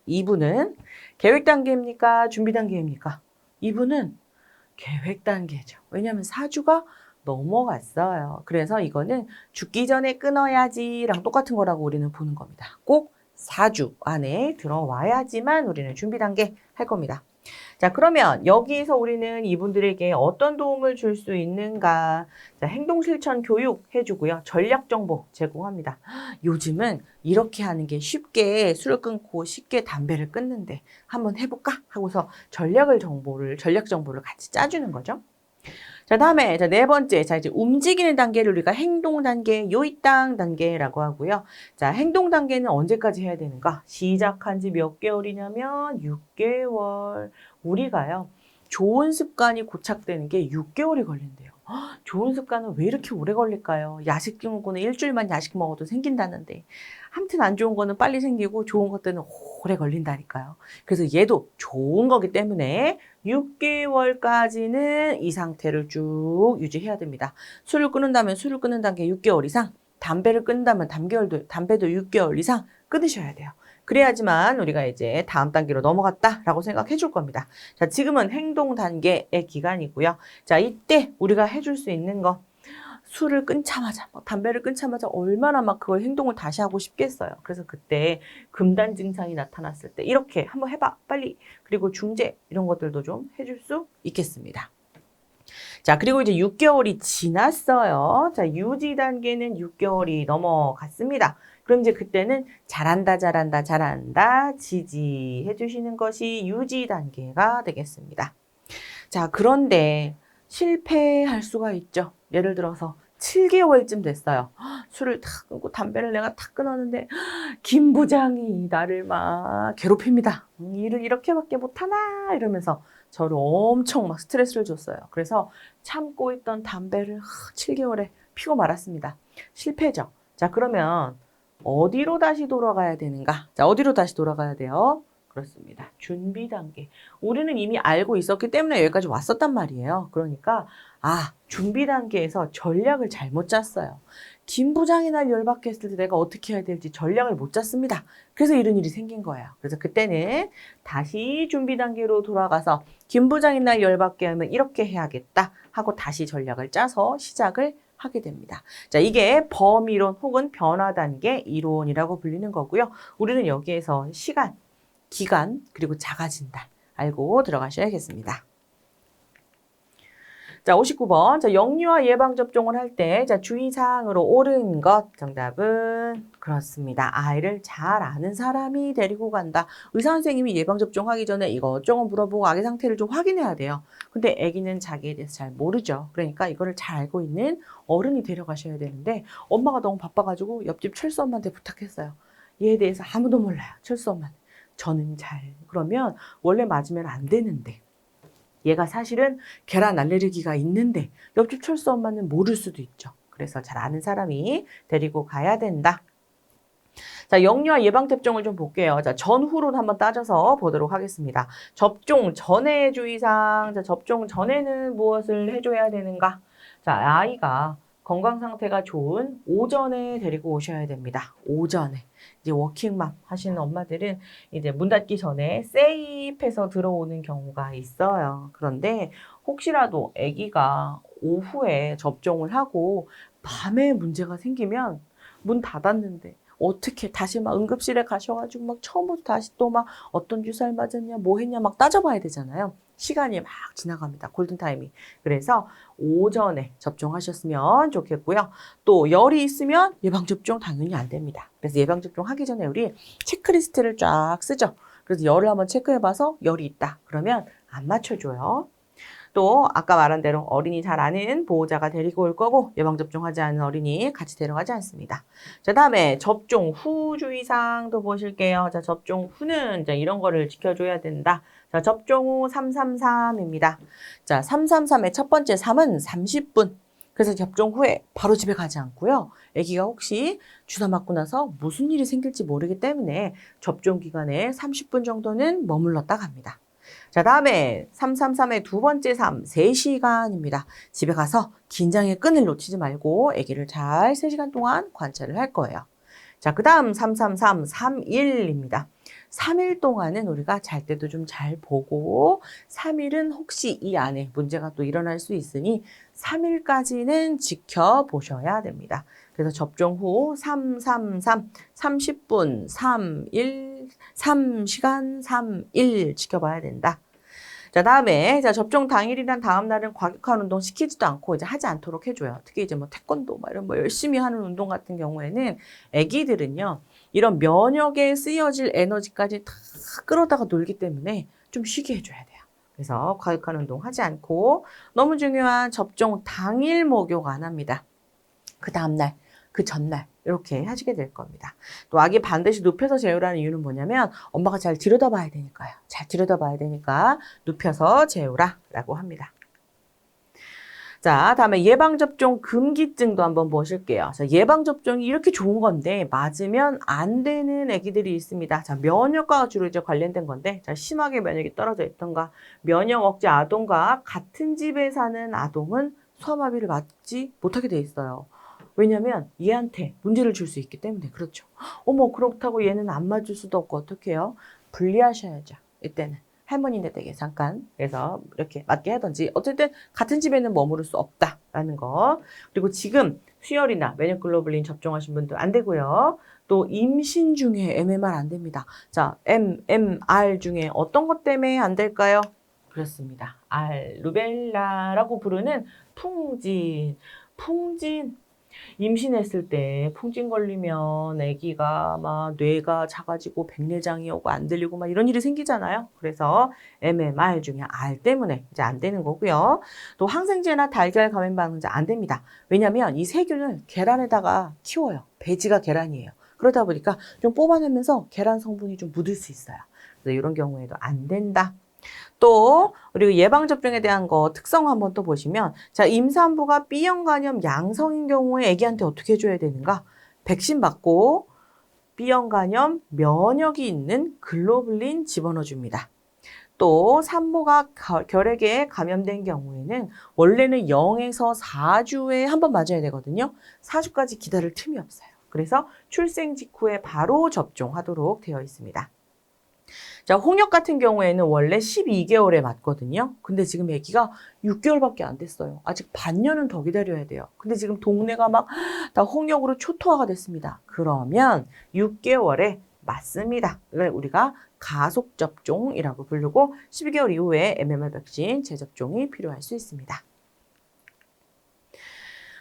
이분은 계획 단계입니까? 준비 단계입니까? 이분은 계획 단계죠. 왜냐하면 4주가 넘어갔어요. 그래서 이거는 죽기 전에 끊어야지랑 똑같은 거라고 우리는 보는 겁니다. 꼭 4주 안에 들어와야지만 우리는 준비 단계 할 겁니다. 자, 그러면 여기서 우리는 이분들에게 어떤 도움을 줄 수 있는가? 자, 행동 실천 교육 해주고요. 전략 정보 제공합니다. 요즘은 이렇게 하는 게 쉽게 술을 끊고 쉽게 담배를 끊는데 한번 해볼까? 하고서 전략 정보를 같이 짜주는 거죠. 자, 다음에, 자, 네 번째. 자, 이제 움직이는 단계를 우리가 행동 단계, 요이땅 단계라고 하고요. 자, 행동 단계는 언제까지 해야 되는가? 시작한 지 몇 개월이냐면 6개월. 우리가요. 좋은 습관이 고착되는 게 6개월이 걸린대요. 좋은 습관은 왜 이렇게 오래 걸릴까요? 야식 증후군은 일주일만 야식 먹어도 생긴다는데. 아무튼 안 좋은 거는 빨리 생기고 좋은 것들은 오래 걸린다니까요. 그래서 얘도 좋은 거기 때문에 6개월까지는 이 상태를 쭉 유지해야 됩니다. 술을 끊는다면 술을 끊는다는 게 6개월 이상, 담배를 끊는다면 담배도 6개월 이상 끊으셔야 돼요. 그래야지만 우리가 이제 다음 단계로 넘어갔다라고 생각해 줄 겁니다. 자, 지금은 행동 단계의 기간이고요. 자, 이때 우리가 해줄 수 있는 거, 술을 끊자마자, 담배를 끊자마자 얼마나 막 그걸 행동을 다시 하고 싶겠어요. 그래서 그때 금단 증상이 나타났을 때 이렇게 한번 해봐, 빨리. 그리고 중재 이런 것들도 좀 해줄 수 있겠습니다. 자, 그리고 이제 6개월이 지났어요. 자, 유지 단계는 6개월이 넘어갔습니다. 그럼 이제 그때는 잘한다, 잘한다, 잘한다 지지해 주시는 것이 유지 단계가 되겠습니다. 자, 그런데 실패할 수가 있죠. 예를 들어서 7개월쯤 됐어요. 술을 다 끊고 담배를 내가 다 끊었는데 김 부장이 나를 막 괴롭힙니다. 일을 이렇게밖에 못하나 이러면서 저를 엄청 막 스트레스를 줬어요. 그래서 참고 있던 담배를 7개월에 피고 말았습니다. 실패죠. 자, 그러면 어디로 다시 돌아가야 되는가? 자, 어디로 다시 돌아가야 돼요? 그렇습니다. 준비 단계. 우리는 이미 알고 있었기 때문에 여기까지 왔었단 말이에요. 그러니까 준비 단계에서 전략을 잘못 짰어요. 김 부장이 날 열받게 했을 때 내가 어떻게 해야 될지 전략을 못 짰습니다. 그래서 이런 일이 생긴 거예요. 그래서 그때는 다시 준비 단계로 돌아가서 김 부장이 날 열받게 하면 이렇게 해야겠다 하고 다시 전략을 짜서 시작을 하게 됩니다. 자, 이게 범이론 혹은 변화 단계 이론이라고 불리는 거고요. 우리는 여기에서 시간, 기간, 그리고 자가 진단 알고 들어가셔야겠습니다. 자, 59번. 자, 영유아 예방접종을 할 때, 자, 주의사항으로 옳은 것. 정답은 그렇습니다. 아이를 잘 아는 사람이 데리고 간다. 의사 선생님이 예방접종 하기 전에 이것저것 물어보고 아기 상태를 좀 확인해야 돼요. 근데 아기는 자기에 대해서 잘 모르죠. 그러니까 이거를 잘 알고 있는 어른이 데려가셔야 되는데, 엄마가 너무 바빠가지고 옆집 철수 엄마한테 부탁했어요. 얘에 대해서 아무도 몰라요. 철수 엄마는. 저는 잘. 그러면 원래 맞으면 안 되는데. 얘가 사실은 계란 알레르기가 있는데 옆집 철수 엄마는 모를 수도 있죠. 그래서 잘 아는 사람이 데리고 가야 된다. 자, 영유아 예방접종을 좀 볼게요. 자, 전후로 한번 따져서 보도록 하겠습니다. 접종 전의 주의사항. 자, 접종 전에는 무엇을 해줘야 되는가? 자, 아이가 건강 상태가 좋은 오전에 데리고 오셔야 됩니다. 오전에. 이제 워킹맘 하시는 엄마들은 이제 문 닫기 전에 세입해서 들어오는 경우가 있어요. 그런데 혹시라도 아기가 오후에 접종을 하고 밤에 문제가 생기면 문 닫았는데 어떻게 다시 막 응급실에 가셔가지고 막 처음부터 다시 또 막 어떤 주사를 맞았냐 뭐 했냐 막 따져봐야 되잖아요. 시간이 막 지나갑니다. 골든타임이. 그래서 오전에 접종하셨으면 좋겠고요. 또 열이 있으면 예방접종 당연히 안 됩니다. 그래서 예방접종 하기 전에 우리 체크리스트를 쫙 쓰죠. 그래서 열을 한번 체크해봐서 열이 있다. 그러면 안 맞춰줘요. 또 아까 말한 대로 어린이 잘 아는 보호자가 데리고 올 거고 예방접종하지 않은 어린이 같이 데려가지 않습니다. 자, 다음에 접종 후 주의사항도 보실게요. 자, 접종 후는 자, 이런 거를 지켜줘야 된다. 자, 접종 후 333입니다. 자, 333의 첫 번째 3은 30분. 그래서 접종 후에 바로 집에 가지 않고요. 아기가 혹시 주사 맞고 나서 무슨 일이 생길지 모르기 때문에 접종 기간에 30분 정도는 머물렀다 갑니다. 자, 다음에 333의 두 번째 3, 3시간입니다. 집에 가서 긴장의 끈을 놓치지 말고 아기를 잘 3시간 동안 관찰을 할 거예요. 자, 그 다음 333, 3일입니다. 3일 동안은 우리가 잘 때도 좀 잘 보고 3일은 혹시 이 안에 문제가 또 일어날 수 있으니 3일까지는 지켜보셔야 됩니다. 그래서 접종 후 333, 30분, 3일, 3시간, 3일 지켜봐야 된다. 자, 다음에, 자, 접종 당일이란 다음날은 과격한 운동 시키지도 않고 이제 하지 않도록 해줘요. 특히 이제 뭐 태권도, 막 이런 뭐 열심히 하는 운동 같은 경우에는 아기들은요, 이런 면역에 쓰여질 에너지까지 다 끌어다가 놀기 때문에 좀 쉬게 해줘야 돼요. 그래서 과격한 운동 하지 않고 너무 중요한 접종 당일 목욕 안 합니다. 그 다음날 그 전날 이렇게 하시게 될 겁니다. 또 아기 반드시 눕혀서 재우라는 이유는 뭐냐면 엄마가 잘 들여다봐야 되니까요. 잘 들여다봐야 되니까 눕혀서 재우라라고 합니다. 자, 다음에 예방접종 금기증도 한번 보실게요. 자, 예방접종이 이렇게 좋은 건데 맞으면 안 되는 아기들이 있습니다. 자, 면역과가 주로 이제 관련된 건데, 자, 심하게 면역이 떨어져 있던가, 면역 억제 아동과 같은 집에 사는 아동은 소아마비를 맞지 못하게 돼 있어요. 왜냐면 얘한테 문제를 줄 수 있기 때문에. 그렇죠. 어머, 그렇다고 얘는 안 맞을 수도 없고 어떻게 해요? 분리하셔야죠. 이때는. 할머니네 댁에 잠깐 그래서 이렇게 맞게 하든지 어쨌든 같은 집에는 머무를 수 없다라는 거. 그리고 지금 수혈이나 면역글로불린 접종하신 분들 안 되고요. 또 임신 중에 MMR 안 됩니다. 자, MMR 중에 어떤 것 때문에 안 될까요? 그렇습니다. 알, 루벨라라고 부르는 풍진. 임신했을 때 풍진 걸리면 아기가 막 뇌가 작아지고 백내장이 오고 안 들리고 막 이런 일이 생기잖아요. 그래서 MMR 중에 R 때문에 이제 안 되는 거고요. 또 항생제나 달걀 감염 방지 안 됩니다. 왜냐하면 이 세균을 계란에다가 키워요. 배지가 계란이에요. 그러다 보니까 좀 뽑아내면서 계란 성분이 좀 묻을 수 있어요. 그래서 이런 경우에도 안 된다. 또 그리고 예방접종에 대한 거 특성 한번 또 보시면 자, 임산부가 B형 간염 양성인 경우에 아기한테 어떻게 해줘야 되는가? 백신 맞고 B형 간염 면역이 있는 글로불린 집어넣어 줍니다. 또 산모가 결핵에 감염된 경우에는 원래는 0에서 4주에 한 번 맞아야 되거든요. 4주까지 기다릴 틈이 없어요. 그래서 출생 직후에 바로 접종하도록 되어 있습니다. 자, 홍역 같은 경우에는 원래 12개월에 맞거든요. 근데 지금 아기가 6개월밖에 안 됐어요. 아직 반년은 더 기다려야 돼요. 근데 지금 동네가 막 다 홍역으로 초토화가 됐습니다. 그러면 6개월에 맞습니다. 이걸 우리가 가속접종이라고 부르고 12개월 이후에 MMR 백신 재접종이 필요할 수 있습니다.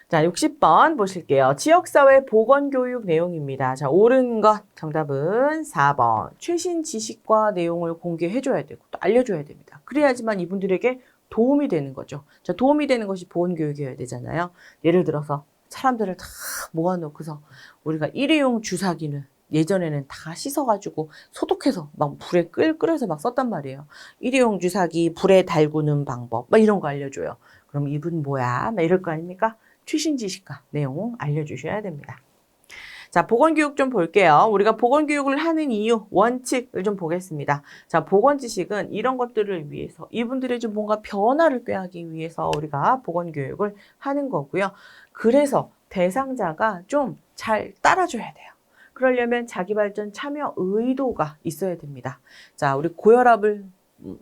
자, 60번 보실게요. 지역사회 보건교육 내용입니다. 자, 옳은 것 정답은 4번. 최신 지식과 내용을 공개해줘야 되고 또 알려줘야 됩니다. 그래야지만 이분들에게 도움이 되는 거죠. 자, 도움이 되는 것이 보건교육이어야 되잖아요. 예를 들어서 사람들을 다 모아놓고서 우리가 일회용 주사기는 예전에는 다 씻어가지고 소독해서 막 불에 끓여서 막 썼단 말이에요. 일회용 주사기 불에 달구는 방법 막 이런 거 알려줘요. 그럼 이분 뭐야? 막 이럴 거 아닙니까? 최신 지식과 내용 알려주셔야 됩니다. 자, 보건교육 좀 볼게요. 우리가 보건교육을 하는 이유, 원칙을 좀 보겠습니다. 자, 보건지식은 이런 것들을 위해서 이분들의 좀 뭔가 변화를 꾀하기 위해서 우리가 보건교육을 하는 거고요. 그래서 대상자가 좀 잘 따라줘야 돼요. 그러려면 자기발전 참여 의도가 있어야 됩니다. 자, 우리 고혈압을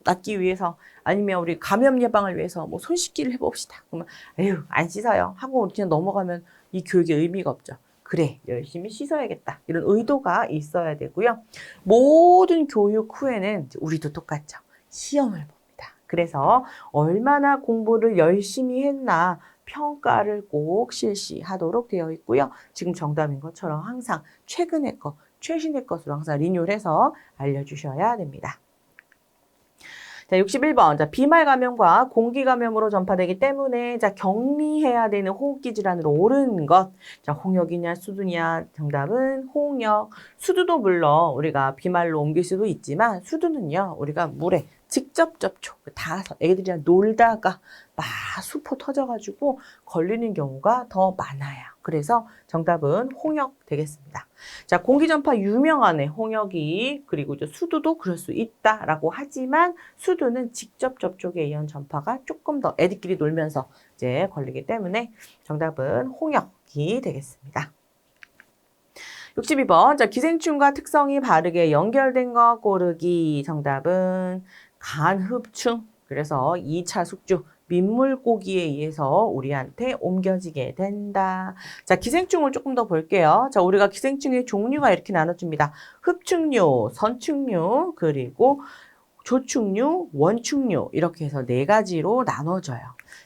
낫기 위해서 아니면 우리 감염 예방을 위해서 뭐 손 씻기를 해봅시다. 그러면 에휴 안 씻어요 하고 그냥 넘어가면 이 교육의 의미가 없죠. 그래 열심히 씻어야겠다 이런 의도가 있어야 되고요. 모든 교육 후에는 우리도 똑같죠. 시험을 봅니다. 그래서 얼마나 공부를 열심히 했나 평가를 꼭 실시하도록 되어 있고요. 지금 정답인 것처럼 항상 최근의 것, 최신의 것으로 항상 리뉴얼해서 알려주셔야 됩니다. 자, 61번. 자, 비말 감염과 공기 감염으로 전파되기 때문에 자, 격리해야 되는 호흡기 질환으로 옳은 것. 자, 홍역이냐 수두냐. 정답은 홍역. 수두도 물론 우리가 비말로 옮길 수도 있지만 수두는요. 우리가 물에 직접 접촉, 닿아서 애기들이랑 놀다가 막 수포 터져가지고 걸리는 경우가 더 많아요. 그래서 정답은 홍역 되겠습니다. 자, 공기전파 유명하네, 홍역이. 그리고 이제 수두도 그럴 수 있다라고 하지만 수두는 직접 접촉에 의한 전파가 조금 더 애들끼리 놀면서 이제 걸리기 때문에 정답은 홍역이 되겠습니다. 62번. 자, 기생충과 특성이 바르게 연결된 거 고르기. 정답은 간흡충. 그래서 2차 숙주. 민물고기에 의해서 우리한테 옮겨지게 된다. 자, 기생충을 조금 더 볼게요. 자, 우리가 기생충의 종류가 이렇게 나눠집니다. 흡충류, 선충류, 그리고 조충류, 원충류 이렇게 해서 4가지로 나눠져요.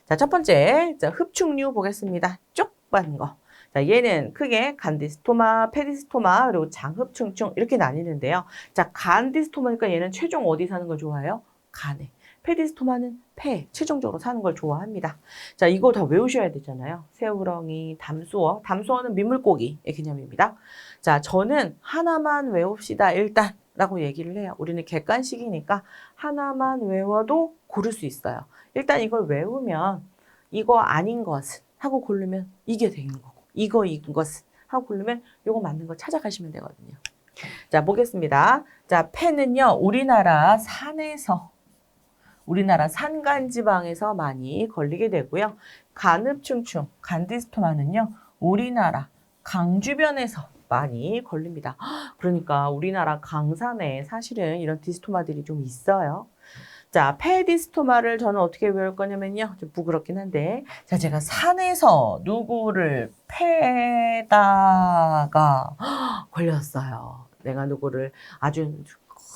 자, 첫 번째, 자, 흡충류 보겠습니다. 쪽반 거. 자, 얘는 크게 간디스토마, 페디스토마, 그리고 장흡충충 이렇게 나뉘는데요. 자, 간디스토마니까 얘는 최종 어디 사는 걸 좋아해요? 간에. 페디스토마는 폐, 최종적으로 사는 걸 좋아합니다. 자, 이거 다 외우셔야 되잖아요. 새우렁이, 담수어. 담수어는 민물고기의 개념입니다. 자, 저는 하나만 외웁시다, 일단. 라고 얘기를 해요. 우리는 객관식이니까 하나만 외워도 고를 수 있어요. 일단 이걸 외우면 이거 아닌 것은 하고 고르면 이게 되는 거고, 이거인 것은 하고 고르면 이거 맞는 거 찾아가시면 되거든요. 자, 보겠습니다. 자, 폐는요, 우리나라 산간지방에서 많이 걸리게 되고요. 간흡충충, 간디스토마는요, 우리나라 강 주변에서 많이 걸립니다. 그러니까 우리나라 강산에 사실은 이런 디스토마들이 좀 있어요. 자, 폐디스토마를 저는 어떻게 외울 거냐면요. 좀 부끄럽긴 한데. 자, 제가 산에서 누구를 패다가 걸렸어요. 내가 누구를 아주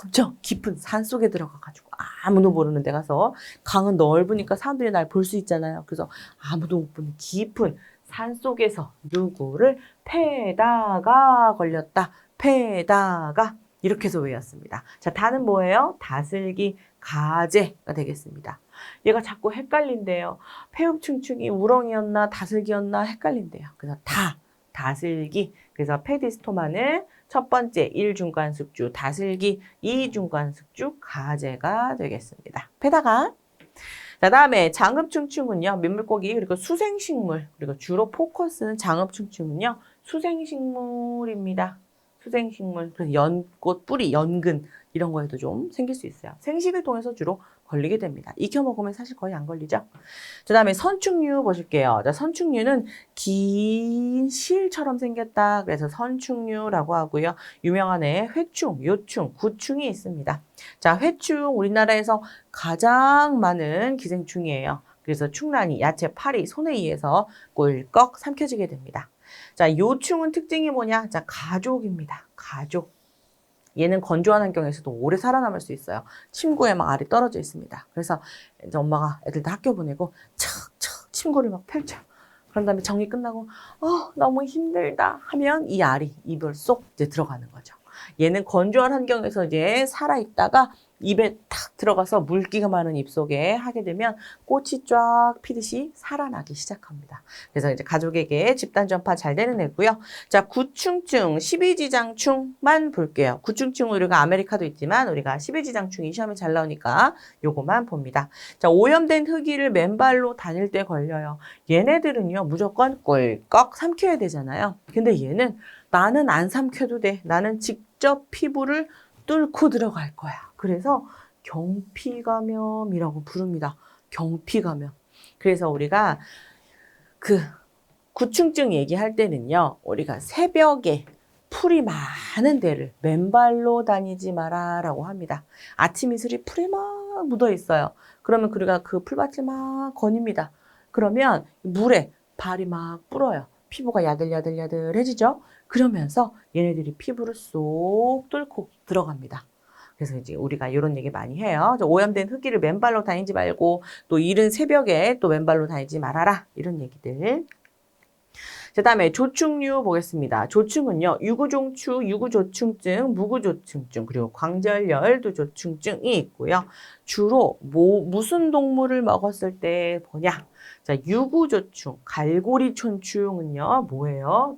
엄청 깊은 산 속에 들어가가지고 아무도 모르는 데 가서 강은 넓으니까 사람들이 날 볼 수 있잖아요. 그래서 아무도 못 보는 깊은 산 속에서 누구를 패다가 걸렸다. 패다가 이렇게 해서 외웠습니다. 자, 다는 뭐예요? 다슬기, 가재가 되겠습니다. 얘가 자꾸 헷갈린대요. 폐흡충충이 우렁이었나 다슬기였나 헷갈린대요. 그래서 다슬기. 그래서 페디스토마는 첫 번째 1중간숙주 다슬기, 2중간숙주 가재가 되겠습니다. 패다가. 자, 다음에 장흡충충은요, 민물고기, 그리고 수생식물, 그리고 주로 포커스는 장흡충충은요, 수생식물입니다. 수생식물, 그래서 연꽃, 뿌리, 연근, 이런 거에도 좀 생길 수 있어요. 생식을 통해서 주로 걸리게 됩니다. 익혀 먹으면 사실 거의 안 걸리죠. 그 다음에 선충류 보실게요. 자, 선충류는 긴 실처럼 생겼다. 그래서 선충류라고 하고요. 유명한 애 회충, 요충, 구충이 있습니다. 자, 회충 우리나라에서 가장 많은 기생충이에요. 그래서 충란이, 야채, 파리, 손에 의해서 꿀꺽 삼켜지게 됩니다. 자, 요충은 특징이 뭐냐? 자, 가족입니다. 가족. 얘는 건조한 환경에서도 오래 살아남을 수 있어요. 침구에 막 알이 떨어져 있습니다. 그래서 이제 엄마가 애들 다 학교 보내고 척척 침구를 막 펼쳐. 그런 다음에 정리 끝나고 너무 힘들다 하면 이 알이 이불 쏙 이제 들어가는 거죠. 얘는 건조한 환경에서 이제 살아있다가 입에 탁 들어가서 물기가 많은 입속에 하게 되면 꽃이 쫙 피듯이 살아나기 시작합니다. 그래서 이제 가족에게 집단 전파 잘 되는 애고요. 자, 구충증, 십이지장충만 볼게요. 구충증 우리가 아메리카도 있지만 우리가 십이지장충이 시험에 잘 나오니까 요거만 봅니다. 자, 오염된 흙이를 맨발로 다닐 때 걸려요. 얘네들은요, 무조건 꿀꺽 삼켜야 되잖아요. 근데 얘는 나는 안 삼켜도 돼. 나는 직접 피부를 뚫고 들어갈 거야. 그래서 경피감염이라고 부릅니다. 경피감염. 그래서 우리가 그 구충증 얘기할 때는요, 우리가 새벽에 풀이 많은 데를 맨발로 다니지 마라 라고 합니다. 아침 이슬이 풀에 막 묻어 있어요. 그러면 우리가 그 풀밭을 막 거닙니다. 그러면 물에 발이 막 불어요. 피부가 야들야들야들해지죠? 그러면서 얘네들이 피부를 쏙 뚫고 들어갑니다. 그래서 이제 우리가 이런 얘기 많이 해요. 오염된 흙기를 맨발로 다니지 말고 또 이른 새벽에 또 맨발로 다니지 말아라. 이런 얘기들. 그 다음에 조충류 보겠습니다. 조충은요, 유구종추, 유구조충증, 무구조충증, 그리고 광절열도 조충증이 있고요. 주로 무슨 동물을 먹었을 때 보냐? 자, 유구조충, 갈고리촌충은요, 뭐예요?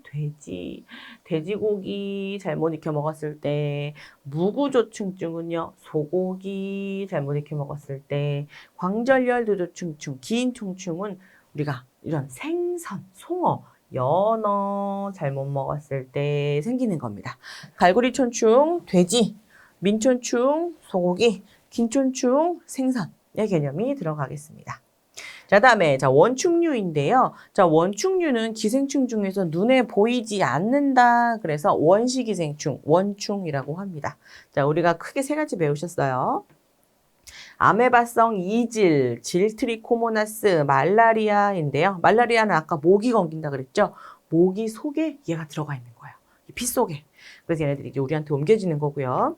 돼지고기 잘못 익혀 먹었을 때, 무구조충증은요, 소고기 잘못 익혀 먹었을 때, 광절열도조충증, 기인총충은 우리가 이런 생선, 송어, 연어 잘못 먹었을 때 생기는 겁니다. 갈고리촌충, 돼지, 민촌충, 소고기, 긴촌충, 생선의 개념이 들어가겠습니다. 자, 다음에 원충류인데요. 자, 원충류는 기생충 중에서 눈에 보이지 않는다. 그래서 원시기생충, 원충이라고 합니다. 자, 우리가 크게 세 가지 배우셨어요. 아메바성 이질, 질트리코모나스, 말라리아인데요. 말라리아는 아까 모기 감긴다 그랬죠? 모기 속에 얘가 들어가 있는 거예요. 피 속에. 그래서 얘네들이 이제 우리한테 옮겨지는 거고요.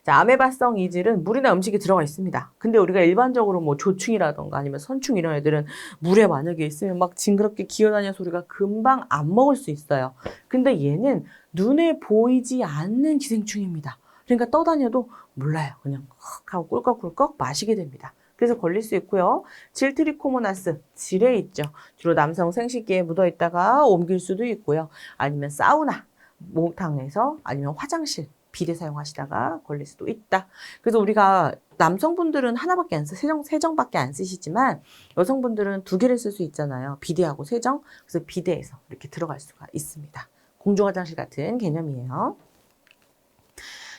자, 아메바성 이질은 물이나 음식에 들어가 있습니다. 근데 우리가 일반적으로 뭐 조충이라던가 아니면 선충 이런 애들은 물에 만약에 있으면 막 징그럽게 기어다녀서 우리가 금방 안 먹을 수 있어요. 근데 얘는 눈에 보이지 않는 기생충입니다. 그러니까 떠다녀도 몰라요. 그냥 헉 하고 꿀꺽꿀꺽 마시게 됩니다. 그래서 걸릴 수 있고요. 질트리코모나스, 질에 있죠. 주로 남성 생식기에 묻어 있다가 옮길 수도 있고요. 아니면 사우나, 목욕탕에서 아니면 화장실, 비데 사용하시다가 걸릴 수도 있다. 그래서 우리가 남성분들은 하나밖에 안 써, 세정밖에 안 쓰시지만 여성분들은 두 개를 쓸 수 있잖아요. 비데하고 세정. 그래서 비데에서 이렇게 들어갈 수가 있습니다. 공중 화장실 같은 개념이에요.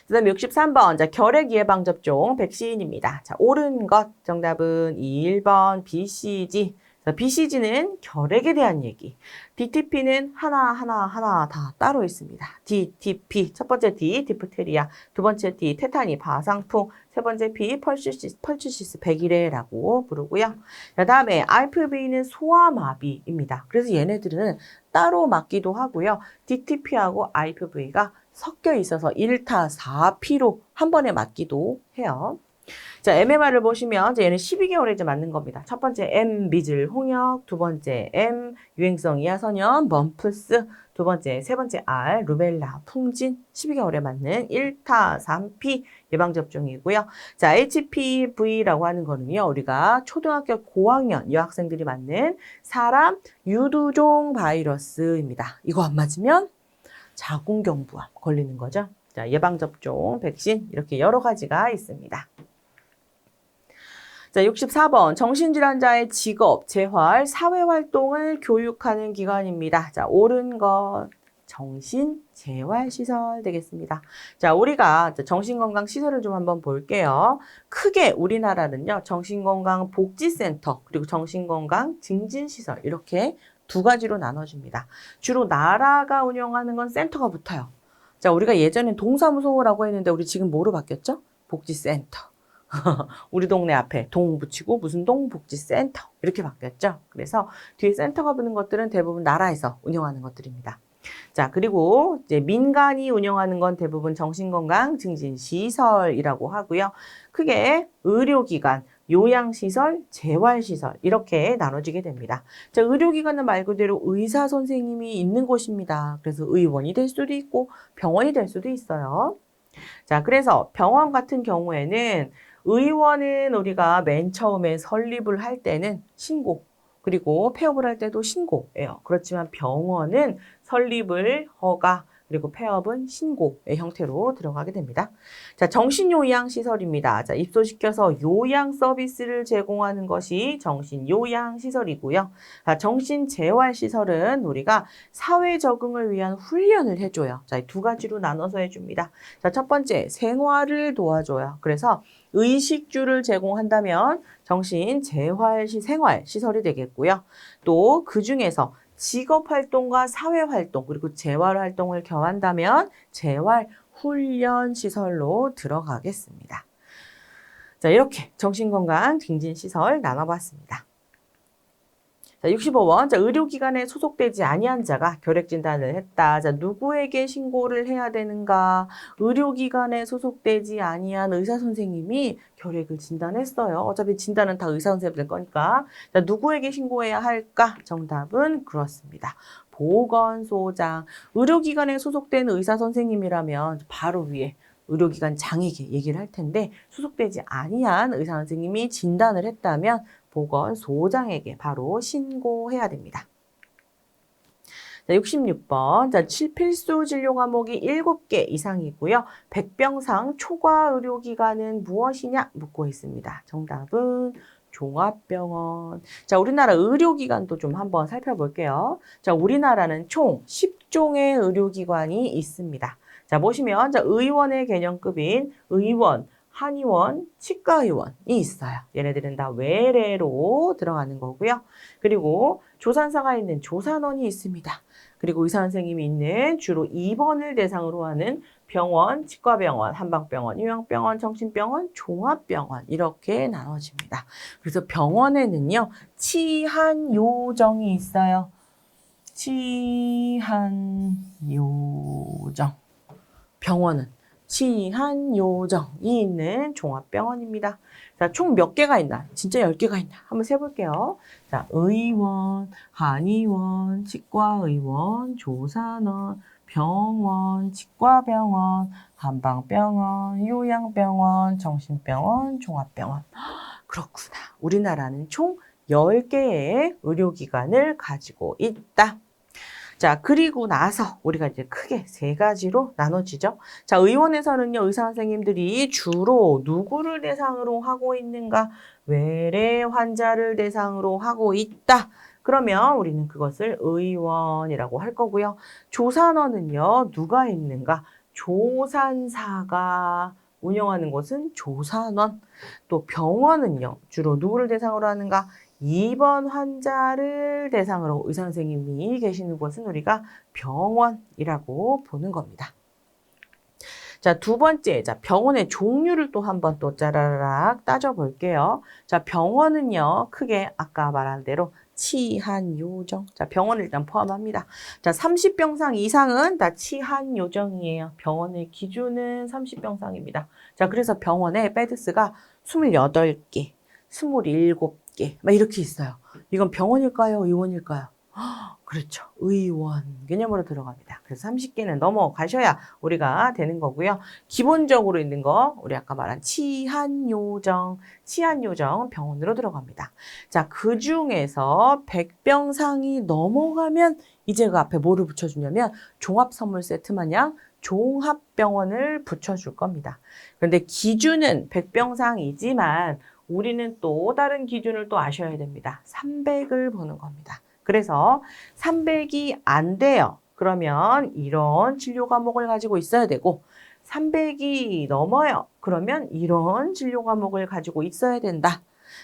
그 다음에 63번. 자, 결핵 예방접종 백신입니다. 자, 옳은 것. 정답은 1번 BCG. 자, BCG는 결핵에 대한 얘기. DTP는 하나 다 따로 있습니다. DTP. 첫 번째 D, 디프테리아. 두 번째 D, 테타니, 바상풍. 세 번째 P, 펄추시스 백이레라고 부르고요. 그 다음에 RPV는 소아마비입니다. 그래서 얘네들은 따로 맞기도 하고요. DTP하고 IPV가 섞여 있어서 1타 4피로 한 번에 맞기도 해요. 자, MMR을 보시면 이제 얘는 12개월에 이제 맞는 겁니다. 첫 번째 M 미즐 홍역, 두 번째 M 유행성 이하선염, 범프스, 두 번째, 세 번째 R 루벨라 풍진 12개월에 맞는 1타 3피 예방접종이고요. 자, HPV라고 하는 거는요. 우리가 초등학교 고학년 여학생들이 맞는 사람 유두종 바이러스입니다. 이거 안 맞으면 자궁경부암 걸리는 거죠. 자, 예방접종, 백신 이렇게 여러 가지가 있습니다. 자, 64번 정신질환자의 직업, 재활, 사회활동을 교육하는 기관입니다. 자, 옳은 것 정신재활시설 되겠습니다. 자, 우리가 정신건강시설을 좀 한번 볼게요. 크게 우리나라는요. 정신건강복지센터 그리고 정신건강증진시설 이렇게 두 가지로 나눠집니다. 주로 나라가 운영하는 건 센터가 붙어요. 자, 우리가 예전엔 동사무소라고 했는데 우리 지금 뭐로 바뀌었죠? 복지센터. 우리 동네 앞에 동 붙이고 무슨 동 복지센터 이렇게 바뀌었죠. 그래서 뒤에 센터가 붙는 것들은 대부분 나라에서 운영하는 것들입니다. 자, 그리고 이제 민간이 운영하는 건 대부분 정신건강증진시설이라고 하고요. 크게 의료기관, 요양시설, 재활시설 이렇게 나눠지게 됩니다. 자, 의료기관은 말 그대로 의사 선생님이 있는 곳입니다. 그래서 의원이 될 수도 있고 병원이 될 수도 있어요. 자, 그래서 병원 같은 경우에는 의원은 우리가 맨 처음에 설립을 할 때는 신고, 그리고 폐업을 할 때도 신고예요. 그렇지만 병원은 설립을 허가, 그리고 폐업은 신고의 형태로 들어가게 됩니다. 자, 정신요양시설입니다. 자, 입소시켜서 요양 서비스를 제공하는 것이 정신요양시설이고요. 자, 정신재활시설은 우리가 사회 적응을 위한 훈련을 해줘요. 자, 두 가지로 나눠서 해줍니다. 자, 첫 번째, 생활을 도와줘요. 그래서 의식주를 제공한다면 생활시설이 되겠고요. 또 그 중에서 직업활동과 사회활동 그리고 재활활동을 겸한다면 재활훈련시설로 들어가겠습니다. 자, 이렇게 정신건강 증진시설 나눠봤습니다. 자, 65번. 자, 의료기관에 소속되지 아니한 자가 결핵 진단을 했다. 자, 누구에게 신고를 해야 되는가? 의료기관에 소속되지 아니한 의사 선생님이 결핵을 진단했어요. 어차피 진단은 다 의사 선생님 될 거니까. 자, 누구에게 신고해야 할까? 정답은 그렇습니다. 보건소장. 의료기관에 소속된 의사 선생님이라면 바로 위에 의료기관 장에게 얘기를 할 텐데 소속되지 아니한 의사 선생님이 진단을 했다면 보건소장에게 바로 신고해야 됩니다. 자, 66번. 자, 필수 진료 과목이 7개 이상이고요. 백병상 초과 의료기관은 무엇이냐 묻고 있습니다. 정답은 종합병원. 자, 우리나라 의료기관도 좀 한번 살펴볼게요. 자, 우리나라는 총 10종의 의료기관이 있습니다. 자, 보시면 자, 의원의 개념급인 의원, 한의원, 치과의원이 있어요. 얘네들은 다 외래로 들어가는 거고요. 그리고 조산사가 있는 조산원이 있습니다. 그리고 의사 선생님이 있는 주로 입원을 대상으로 하는 병원, 치과병원, 한방병원, 요양병원, 정신병원, 종합병원 이렇게 나눠집니다. 그래서 병원에는요. 치한요정이 있어요. 치한요정. 병원은 치한요정이 있는 종합병원입니다. 자, 총 몇 개가 있나? 진짜 10개가 있나? 한번 세볼게요. 자, 의원, 한의원, 치과의원, 조산원, 병원, 치과병원, 한방병원, 요양병원, 정신병원, 종합병원. 그렇구나. 우리나라는 총 10개의 의료기관을 가지고 있다. 자, 그리고 나서 우리가 이제 크게 세 가지로 나눠지죠. 자, 의원에서는요, 의사 선생님들이 주로 누구를 대상으로 하고 있는가? 외래 환자를 대상으로 하고 있다. 그러면 우리는 그것을 의원이라고 할 거고요. 조산원은요, 누가 있는가? 조산사가 운영하는 곳은 조산원. 또 병원은요, 주로 누구를 대상으로 하는가? 입원 환자를 대상으로 의사 선생님이 계시는 곳은 우리가 병원이라고 보는 겁니다. 자, 두 번째, 자, 병원의 종류를 또 한번 또 짜라락 따져볼게요. 자, 병원은요, 크게 아까 말한 대로 치한요정. 자, 병원을 일단 포함합니다. 자, 30병상 이상은 다 치한요정이에요. 병원의 기준은 30병상입니다. 자, 그래서 병원에 베드스가 28개, 27개, 막 이렇게 있어요. 이건 병원일까요? 의원일까요? 그렇죠. 의원 개념으로 들어갑니다. 그래서 30개는 넘어가셔야 우리가 되는 거고요. 기본적으로 있는 거 우리 아까 말한 치한요정 병원으로 들어갑니다. 자, 그 중에서 100병상이 넘어가면 이제 그 앞에 뭐를 붙여주냐면 종합선물 세트 마냥 종합병원을 붙여줄 겁니다. 그런데 기준은 100병상이지만 우리는 또 다른 기준을 또 아셔야 됩니다. 300을 보는 겁니다. 그래서 300이 안 돼요. 그러면 이런 진료 과목을 가지고 있어야 되고 300이 넘어요. 그러면 이런 진료 과목을 가지고 있어야 된다.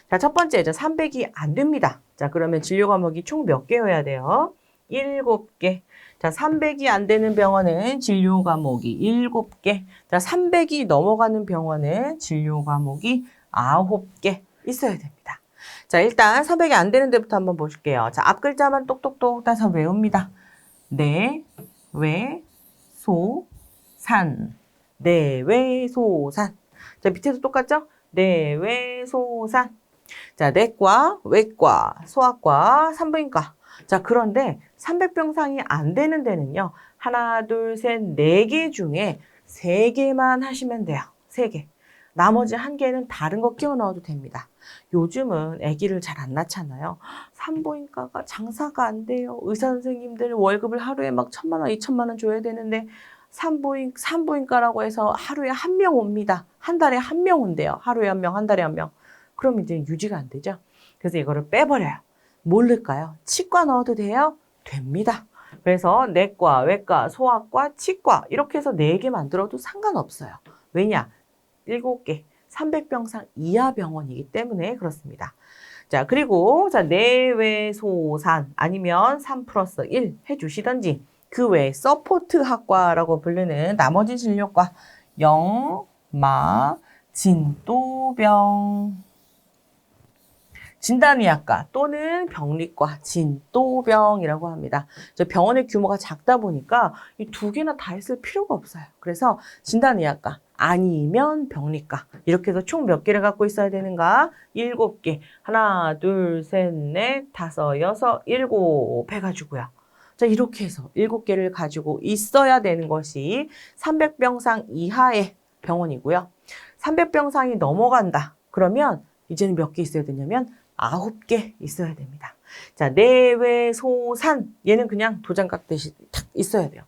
자, 첫 번째, 300이 안 됩니다. 자, 그러면 진료 과목이 총 몇 개여야 돼요? 7개. 자, 300이 안 되는 병원은 진료 과목이 7개. 자, 300이 넘어가는 병원은 진료 과목이 9개 있어야 됩니다. 자, 일단 300이 안 되는 데부터 한번 보실게요. 자, 앞 글자만 똑똑똑 따서 외웁니다. 내, 외, 소, 산. 내외소산. 자, 밑에도 똑같죠? 내외소산. 자, 내과, 외과, 소아과, 산부인과. 자, 그런데 300병상이 안 되는 데는요. 하나, 둘, 셋, 4개 중에 3개만 하시면 돼요. 3개. 나머지 1개는 다른 거 끼워 넣어도 됩니다. 요즘은 아기를 잘 안 낳잖아요. 산부인과가 장사가 안 돼요. 의사 선생님들 월급을 하루에 막 1,000만 원, 2,000만 원 줘야 되는데 산부인과라고 해서 하루에 1명 옵니다. 한 달에 1명 온대요. 하루에 1명, 한 달에 1명. 그럼 이제 유지가 안 되죠. 그래서 이거를 빼버려요. 뭘 넣을까요? 치과 넣어도 돼요? 됩니다. 그래서 내과, 외과, 소아과, 치과 이렇게 해서 4개 만들어도 상관없어요. 왜냐? 7개, 300병상 이하 병원이기 때문에 그렇습니다. 자, 그리고 자, 내외소산 아니면 3+1 해주시던지 그 외에 서포트 학과라고 부르는 나머지 진료과 영마, 진또병, 진단의학과 또는 병리과, 진또병이라고 합니다. 병원의 규모가 작다 보니까 이 2개나 다 있을 필요가 없어요. 그래서 진단의학과 아니면 병리과 이렇게 해서 총 몇 개를 갖고 있어야 되는가? 7개. 하나, 둘, 셋, 넷, 다섯, 여섯, 7 해가지고요. 자, 이렇게 해서 7개를 가지고 있어야 되는 것이 300병상 이하의 병원이고요. 300병상이 넘어간다. 그러면 이제는 몇 개 있어야 되냐면 9개 있어야 됩니다. 자, 내외소산 얘는 그냥 도장 깎듯이 탁 있어야 돼요.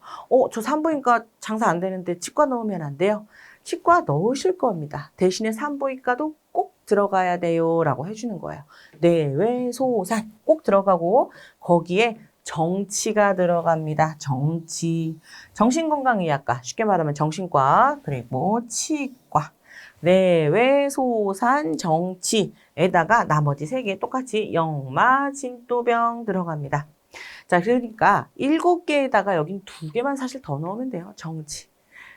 저 산부인과 장사 안 되는데 치과 넣으면 안 돼요? 치과 넣으실 겁니다. 대신에 산부인과도 꼭 들어가야 돼요 라고 해주는 거예요. 내외소산 꼭 들어가고 거기에 정치가 들어갑니다. 정치. 정신건강의학과 쉽게 말하면 정신과 그리고 치과. 내외소산 정치에다가 나머지 3개 똑같이 영마, 진또병 들어갑니다. 자, 그러니까 7개에다가 여긴 2개만 사실 더 넣으면 돼요. 정치.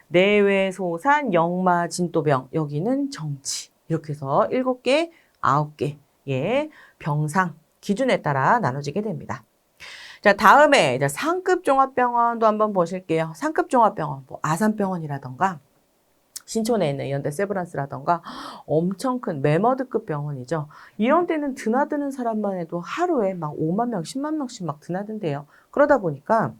내외소산, 영마, 진또병. 여기는 정치. 이렇게 해서 7개, 9개의 병상 기준에 따라 나눠지게 됩니다. 자, 다음에 이제 상급 종합병원도 한번 보실게요. 상급 종합병원, 뭐 아산병원이라던가 신촌에 있는 연대 세브란스라던가 엄청 큰 메머드급 병원이죠. 이런 데는 드나드는 사람만 해도 하루에 막 5만 명, 10만 명씩 막 드나든대요. 그러다 보니까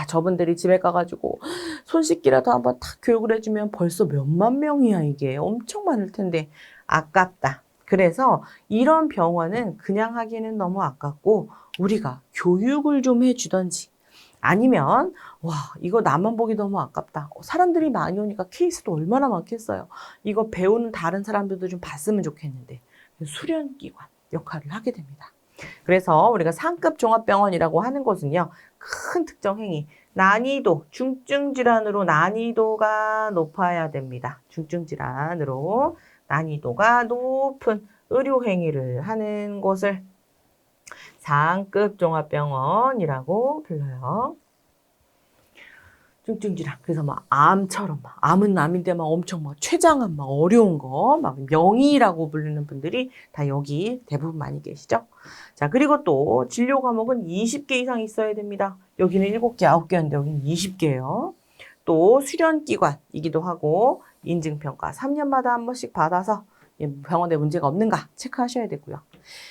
저분들이 집에 가가지고 손 씻기라도 한번 탁 교육을 해주면 벌써 몇만 명이야, 이게. 엄청 많을 텐데 아깝다. 그래서 이런 병원은 그냥 하기는 너무 아깝고 우리가 교육을 좀 해주던지 아니면 이거 나만 보기 너무 아깝다. 사람들이 많이 오니까 케이스도 얼마나 많겠어요. 이거 배우는 다른 사람들도 좀 봤으면 좋겠는데 수련기관 역할을 하게 됩니다. 그래서 우리가 상급 종합병원이라고 하는 것은요. 큰 특정 행위, 난이도, 중증 질환으로 난이도가 높아야 됩니다. 중증 질환으로 난이도가 높은 의료 행위를 하는 곳을 상급 종합병원이라고 불러요. 중증 질환. 그래서 막 암처럼 암은 암인데 막 엄청 막 췌장암 막 어려운 거 막 명의라고 부르는 분들이 다 여기 대부분 많이 계시죠. 자, 그리고 또 진료 과목은 20개 이상 있어야 됩니다. 여기는 7개, 9개였는데 여기는 20개예요. 또 수련기관이기도 하고 인증평가 3년마다 한 번씩 받아서 병원에 문제가 없는가 체크하셔야 되고요.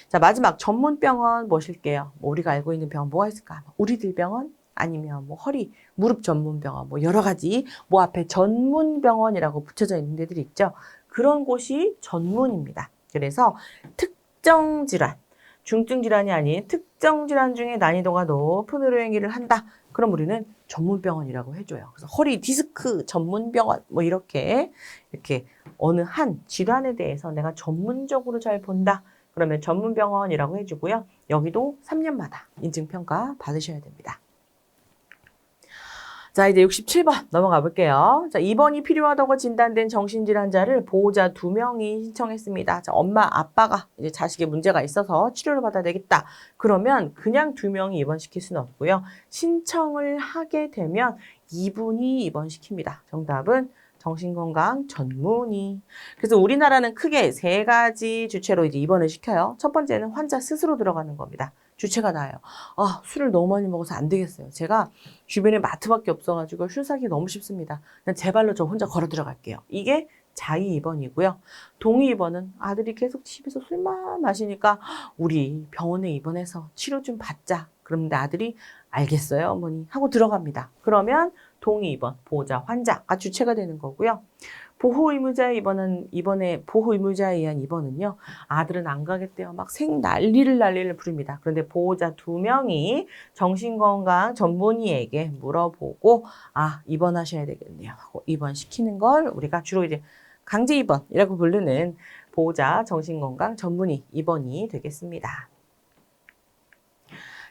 자, 마지막 전문병원 모실게요. 우리가 알고 있는 병원 뭐가 있을까? 우리들 병원? 아니면 허리, 무릎 전문병원, 여러 가지 앞에 전문병원이라고 붙여져 있는 데들이 있죠. 그런 곳이 전문입니다. 그래서 특정 질환, 중증 질환이 아닌 특정 질환 중에 난이도가 높은 의료 행위를 한다. 그럼 우리는 전문병원이라고 해줘요. 그래서 허리 디스크 전문병원 이렇게 어느 한 질환에 대해서 내가 전문적으로 잘 본다. 그러면 전문병원이라고 해주고요. 여기도 3년마다 인증평가 받으셔야 됩니다. 자, 이제 67번 넘어가 볼게요. 자, 입원이 필요하다고 진단된 정신질환자를 보호자 2명이 신청했습니다. 자, 엄마, 아빠가 이제 자식의 문제가 있어서 치료를 받아야 되겠다. 그러면 그냥 2명이 입원시킬 수는 없고요. 신청을 하게 되면 이분이 입원시킵니다. 정답은 정신건강 전문의. 그래서 우리나라는 크게 3가지 주체로 이제 입원을 시켜요. 첫 번째는 환자 스스로 들어가는 겁니다. 주체가 나요. 술을 너무 많이 먹어서 안 되겠어요. 제가 주변에 마트밖에 없어가지고 술 사기 너무 쉽습니다. 그냥 제 발로 저 혼자 걸어 들어갈게요. 이게 자의 입원이고요. 동의 입원은 아들이 계속 집에서 술만 마시니까 우리 병원에 입원해서 치료 좀 받자. 그런데 아들이 알겠어요, 어머니 하고 들어갑니다. 그러면 동의 입원, 보호자, 환자가 주체가 되는 거고요. 보호의무자에 의한 입원은요, 아들은 안 가겠대요. 막 난리를 부릅니다. 그런데 보호자 2명이 정신건강 전문의에게 물어보고, 입원하셔야 되겠네요. 하고 입원시키는 걸 우리가 주로 이제 강제 입원이라고 부르는 보호자 정신건강 전문의 입원이 되겠습니다.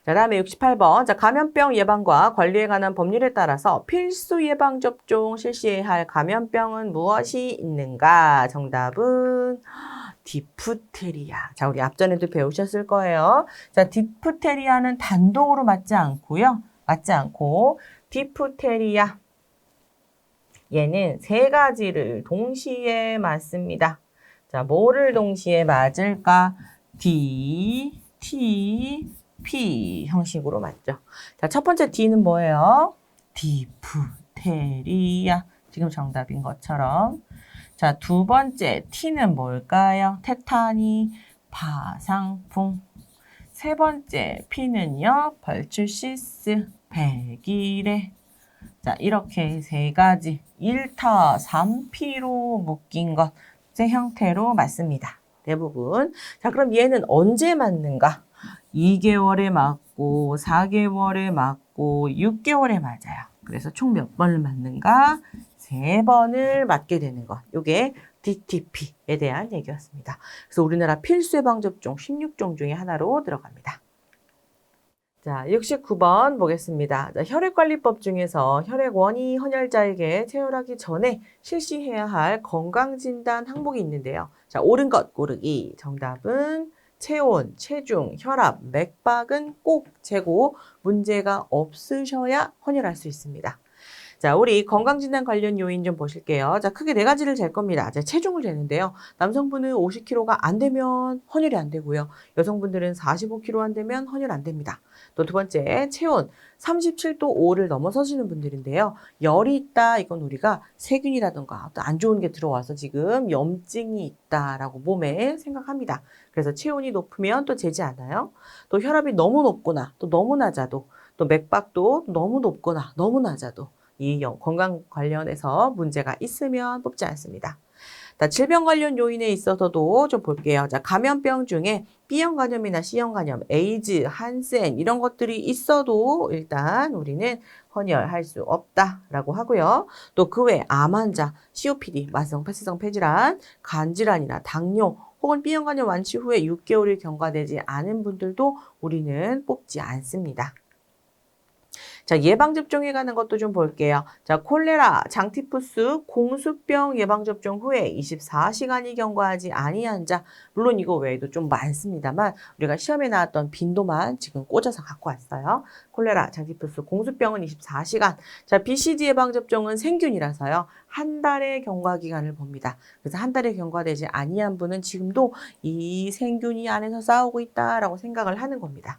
자, 다음에 68번. 자, 감염병 예방과 관리에 관한 법률에 따라서 필수 예방접종 실시해야 할 감염병은 무엇이 있는가? 정답은 디프테리아. 자, 우리 앞전에도 배우셨을 거예요. 자, 디프테리아는 단독으로 맞지 않고 디프테리아. 얘는 3가지를 동시에 맞습니다. 자, 뭐를 동시에 맞을까? D, T, P 형식으로 맞죠. 자, 첫 번째 D는 뭐예요? 디프테리아. 지금 정답인 것처럼. 자, 두 번째 T는 뭘까요? 테타니, 파상풍. 세 번째 P는요, 벌추시스, 백이래. 자, 이렇게 3가지 1타 3P로 묶인 것의 형태로 맞습니다. 대부분. 자, 그럼 얘는 언제 맞는가? 2개월에 맞고 4개월에 맞고 6개월에 맞아요. 그래서 총 몇 번을 맞는가? 3번을 맞게 되는 것. 이게 DTP에 대한 얘기였습니다. 그래서 우리나라 필수 예방접종 16종 중에 하나로 들어갑니다. 자, 69번 보겠습니다. 자, 혈액관리법 중에서 혈액원이 헌혈자에게 체열하기 전에 실시해야 할 건강진단 항목이 있는데요. 자, 옳은 것 고르기. 정답은 체온, 체중, 혈압, 맥박은 꼭 재고 문제가 없으셔야 헌혈할 수 있습니다. 자, 우리 건강진단 관련 요인 좀 보실게요. 자, 크게 네 가지를 잴 겁니다. 자, 체중을 재는데요. 남성분은 50kg가 안 되면 헌혈이 안 되고요. 여성분들은 45kg 안 되면 헌혈 안 됩니다. 또 두 번째, 체온 37도 5를 넘어서시는 분들인데요. 열이 있다. 이건 우리가 세균이라든가 또 안 좋은 게 들어와서 지금 염증이 있다라고 몸에 생각합니다. 그래서 체온이 높으면 또 재지 않아요. 또 혈압이 너무 높거나 또 너무 낮아도 또 맥박도 너무 높거나 너무 낮아도 이 건강 관련해서 문제가 있으면 뽑지 않습니다. 자, 질병 관련 요인에 있어서도 좀 볼게요. 자, 감염병 중에 B형 감염이나 C형 감염, 에이즈, 한센 이런 것들이 있어도 일단 우리는 헌혈할 수 없다라고 하고요. 또 그 외에 암 환자, COPD, 만성 폐쇄성 폐질환, 간질환이나 당뇨 혹은 B형 감염 완치 후에 6개월이 경과되지 않은 분들도 우리는 뽑지 않습니다. 자, 예방접종에 관한 것도 좀 볼게요. 자, 콜레라, 장티푸스, 공수병 예방접종 후에 24시간이 경과하지 아니한 자, 물론 이거 외에도 좀 많습니다만 우리가 시험에 나왔던 빈도만 지금 꽂아서 갖고 왔어요. 콜레라, 장티푸스, 공수병은 24시간. 자, BCG 예방접종은 생균이라서요. 한 달의 경과기간을 봅니다. 그래서 한 달에 경과되지 아니한 분은 지금도 이 생균이 안에서 싸우고 있다라고 생각을 하는 겁니다.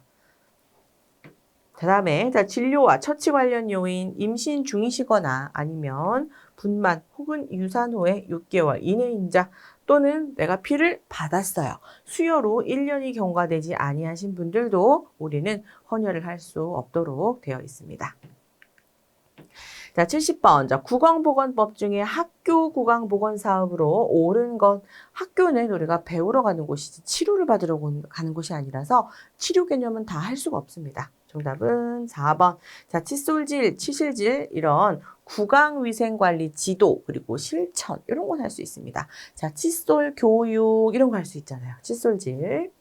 그 다음에 진료와 처치 관련 요인, 임신 중이시거나 아니면 분만 혹은 유산 후에 6개월 이내인 자 또는 내가 피를 받았어요. 수혈로 1년이 경과되지 아니하신 분들도 우리는 헌혈을 할 수 없도록 되어 있습니다. 자, 70번. 자, 국영보건법 중에 학교 국영보건 사업으로 옳은 것. 학교는 우리가 배우러 가는 곳이지 치료를 받으러 가는 곳이 아니라서 치료 개념은 다 할 수가 없습니다. 정답은 4번. 자, 칫솔질, 치실질 이런 구강위생관리 지도 그리고 실천 이런 건 할 수 있습니다. 자, 칫솔 교육 이런 거 할 수 있잖아요. 칫솔질.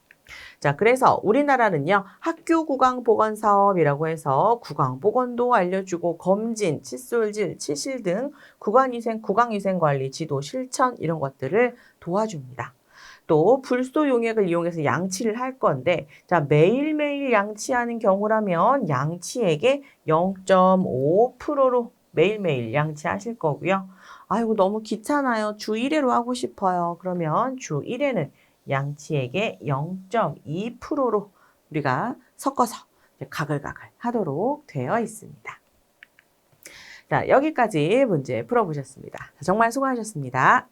자, 그래서 우리나라는요, 학교 구강보건사업이라고 해서 구강보건도 알려주고 검진, 칫솔질, 치실 등 구강위생관리 지도 실천 이런 것들을 도와줍니다. 또 불소 용액을 이용해서 양치를 할 건데 자, 매일매일 양치하는 경우라면 양치액의 0.5%로 매일매일 양치하실 거고요. 아이고 너무 귀찮아요. 주 1회로 하고 싶어요. 그러면 주 1회는 양치액의 0.2%로 우리가 섞어서 가글가글 하도록 되어 있습니다. 자, 여기까지 문제 풀어보셨습니다. 정말 수고하셨습니다.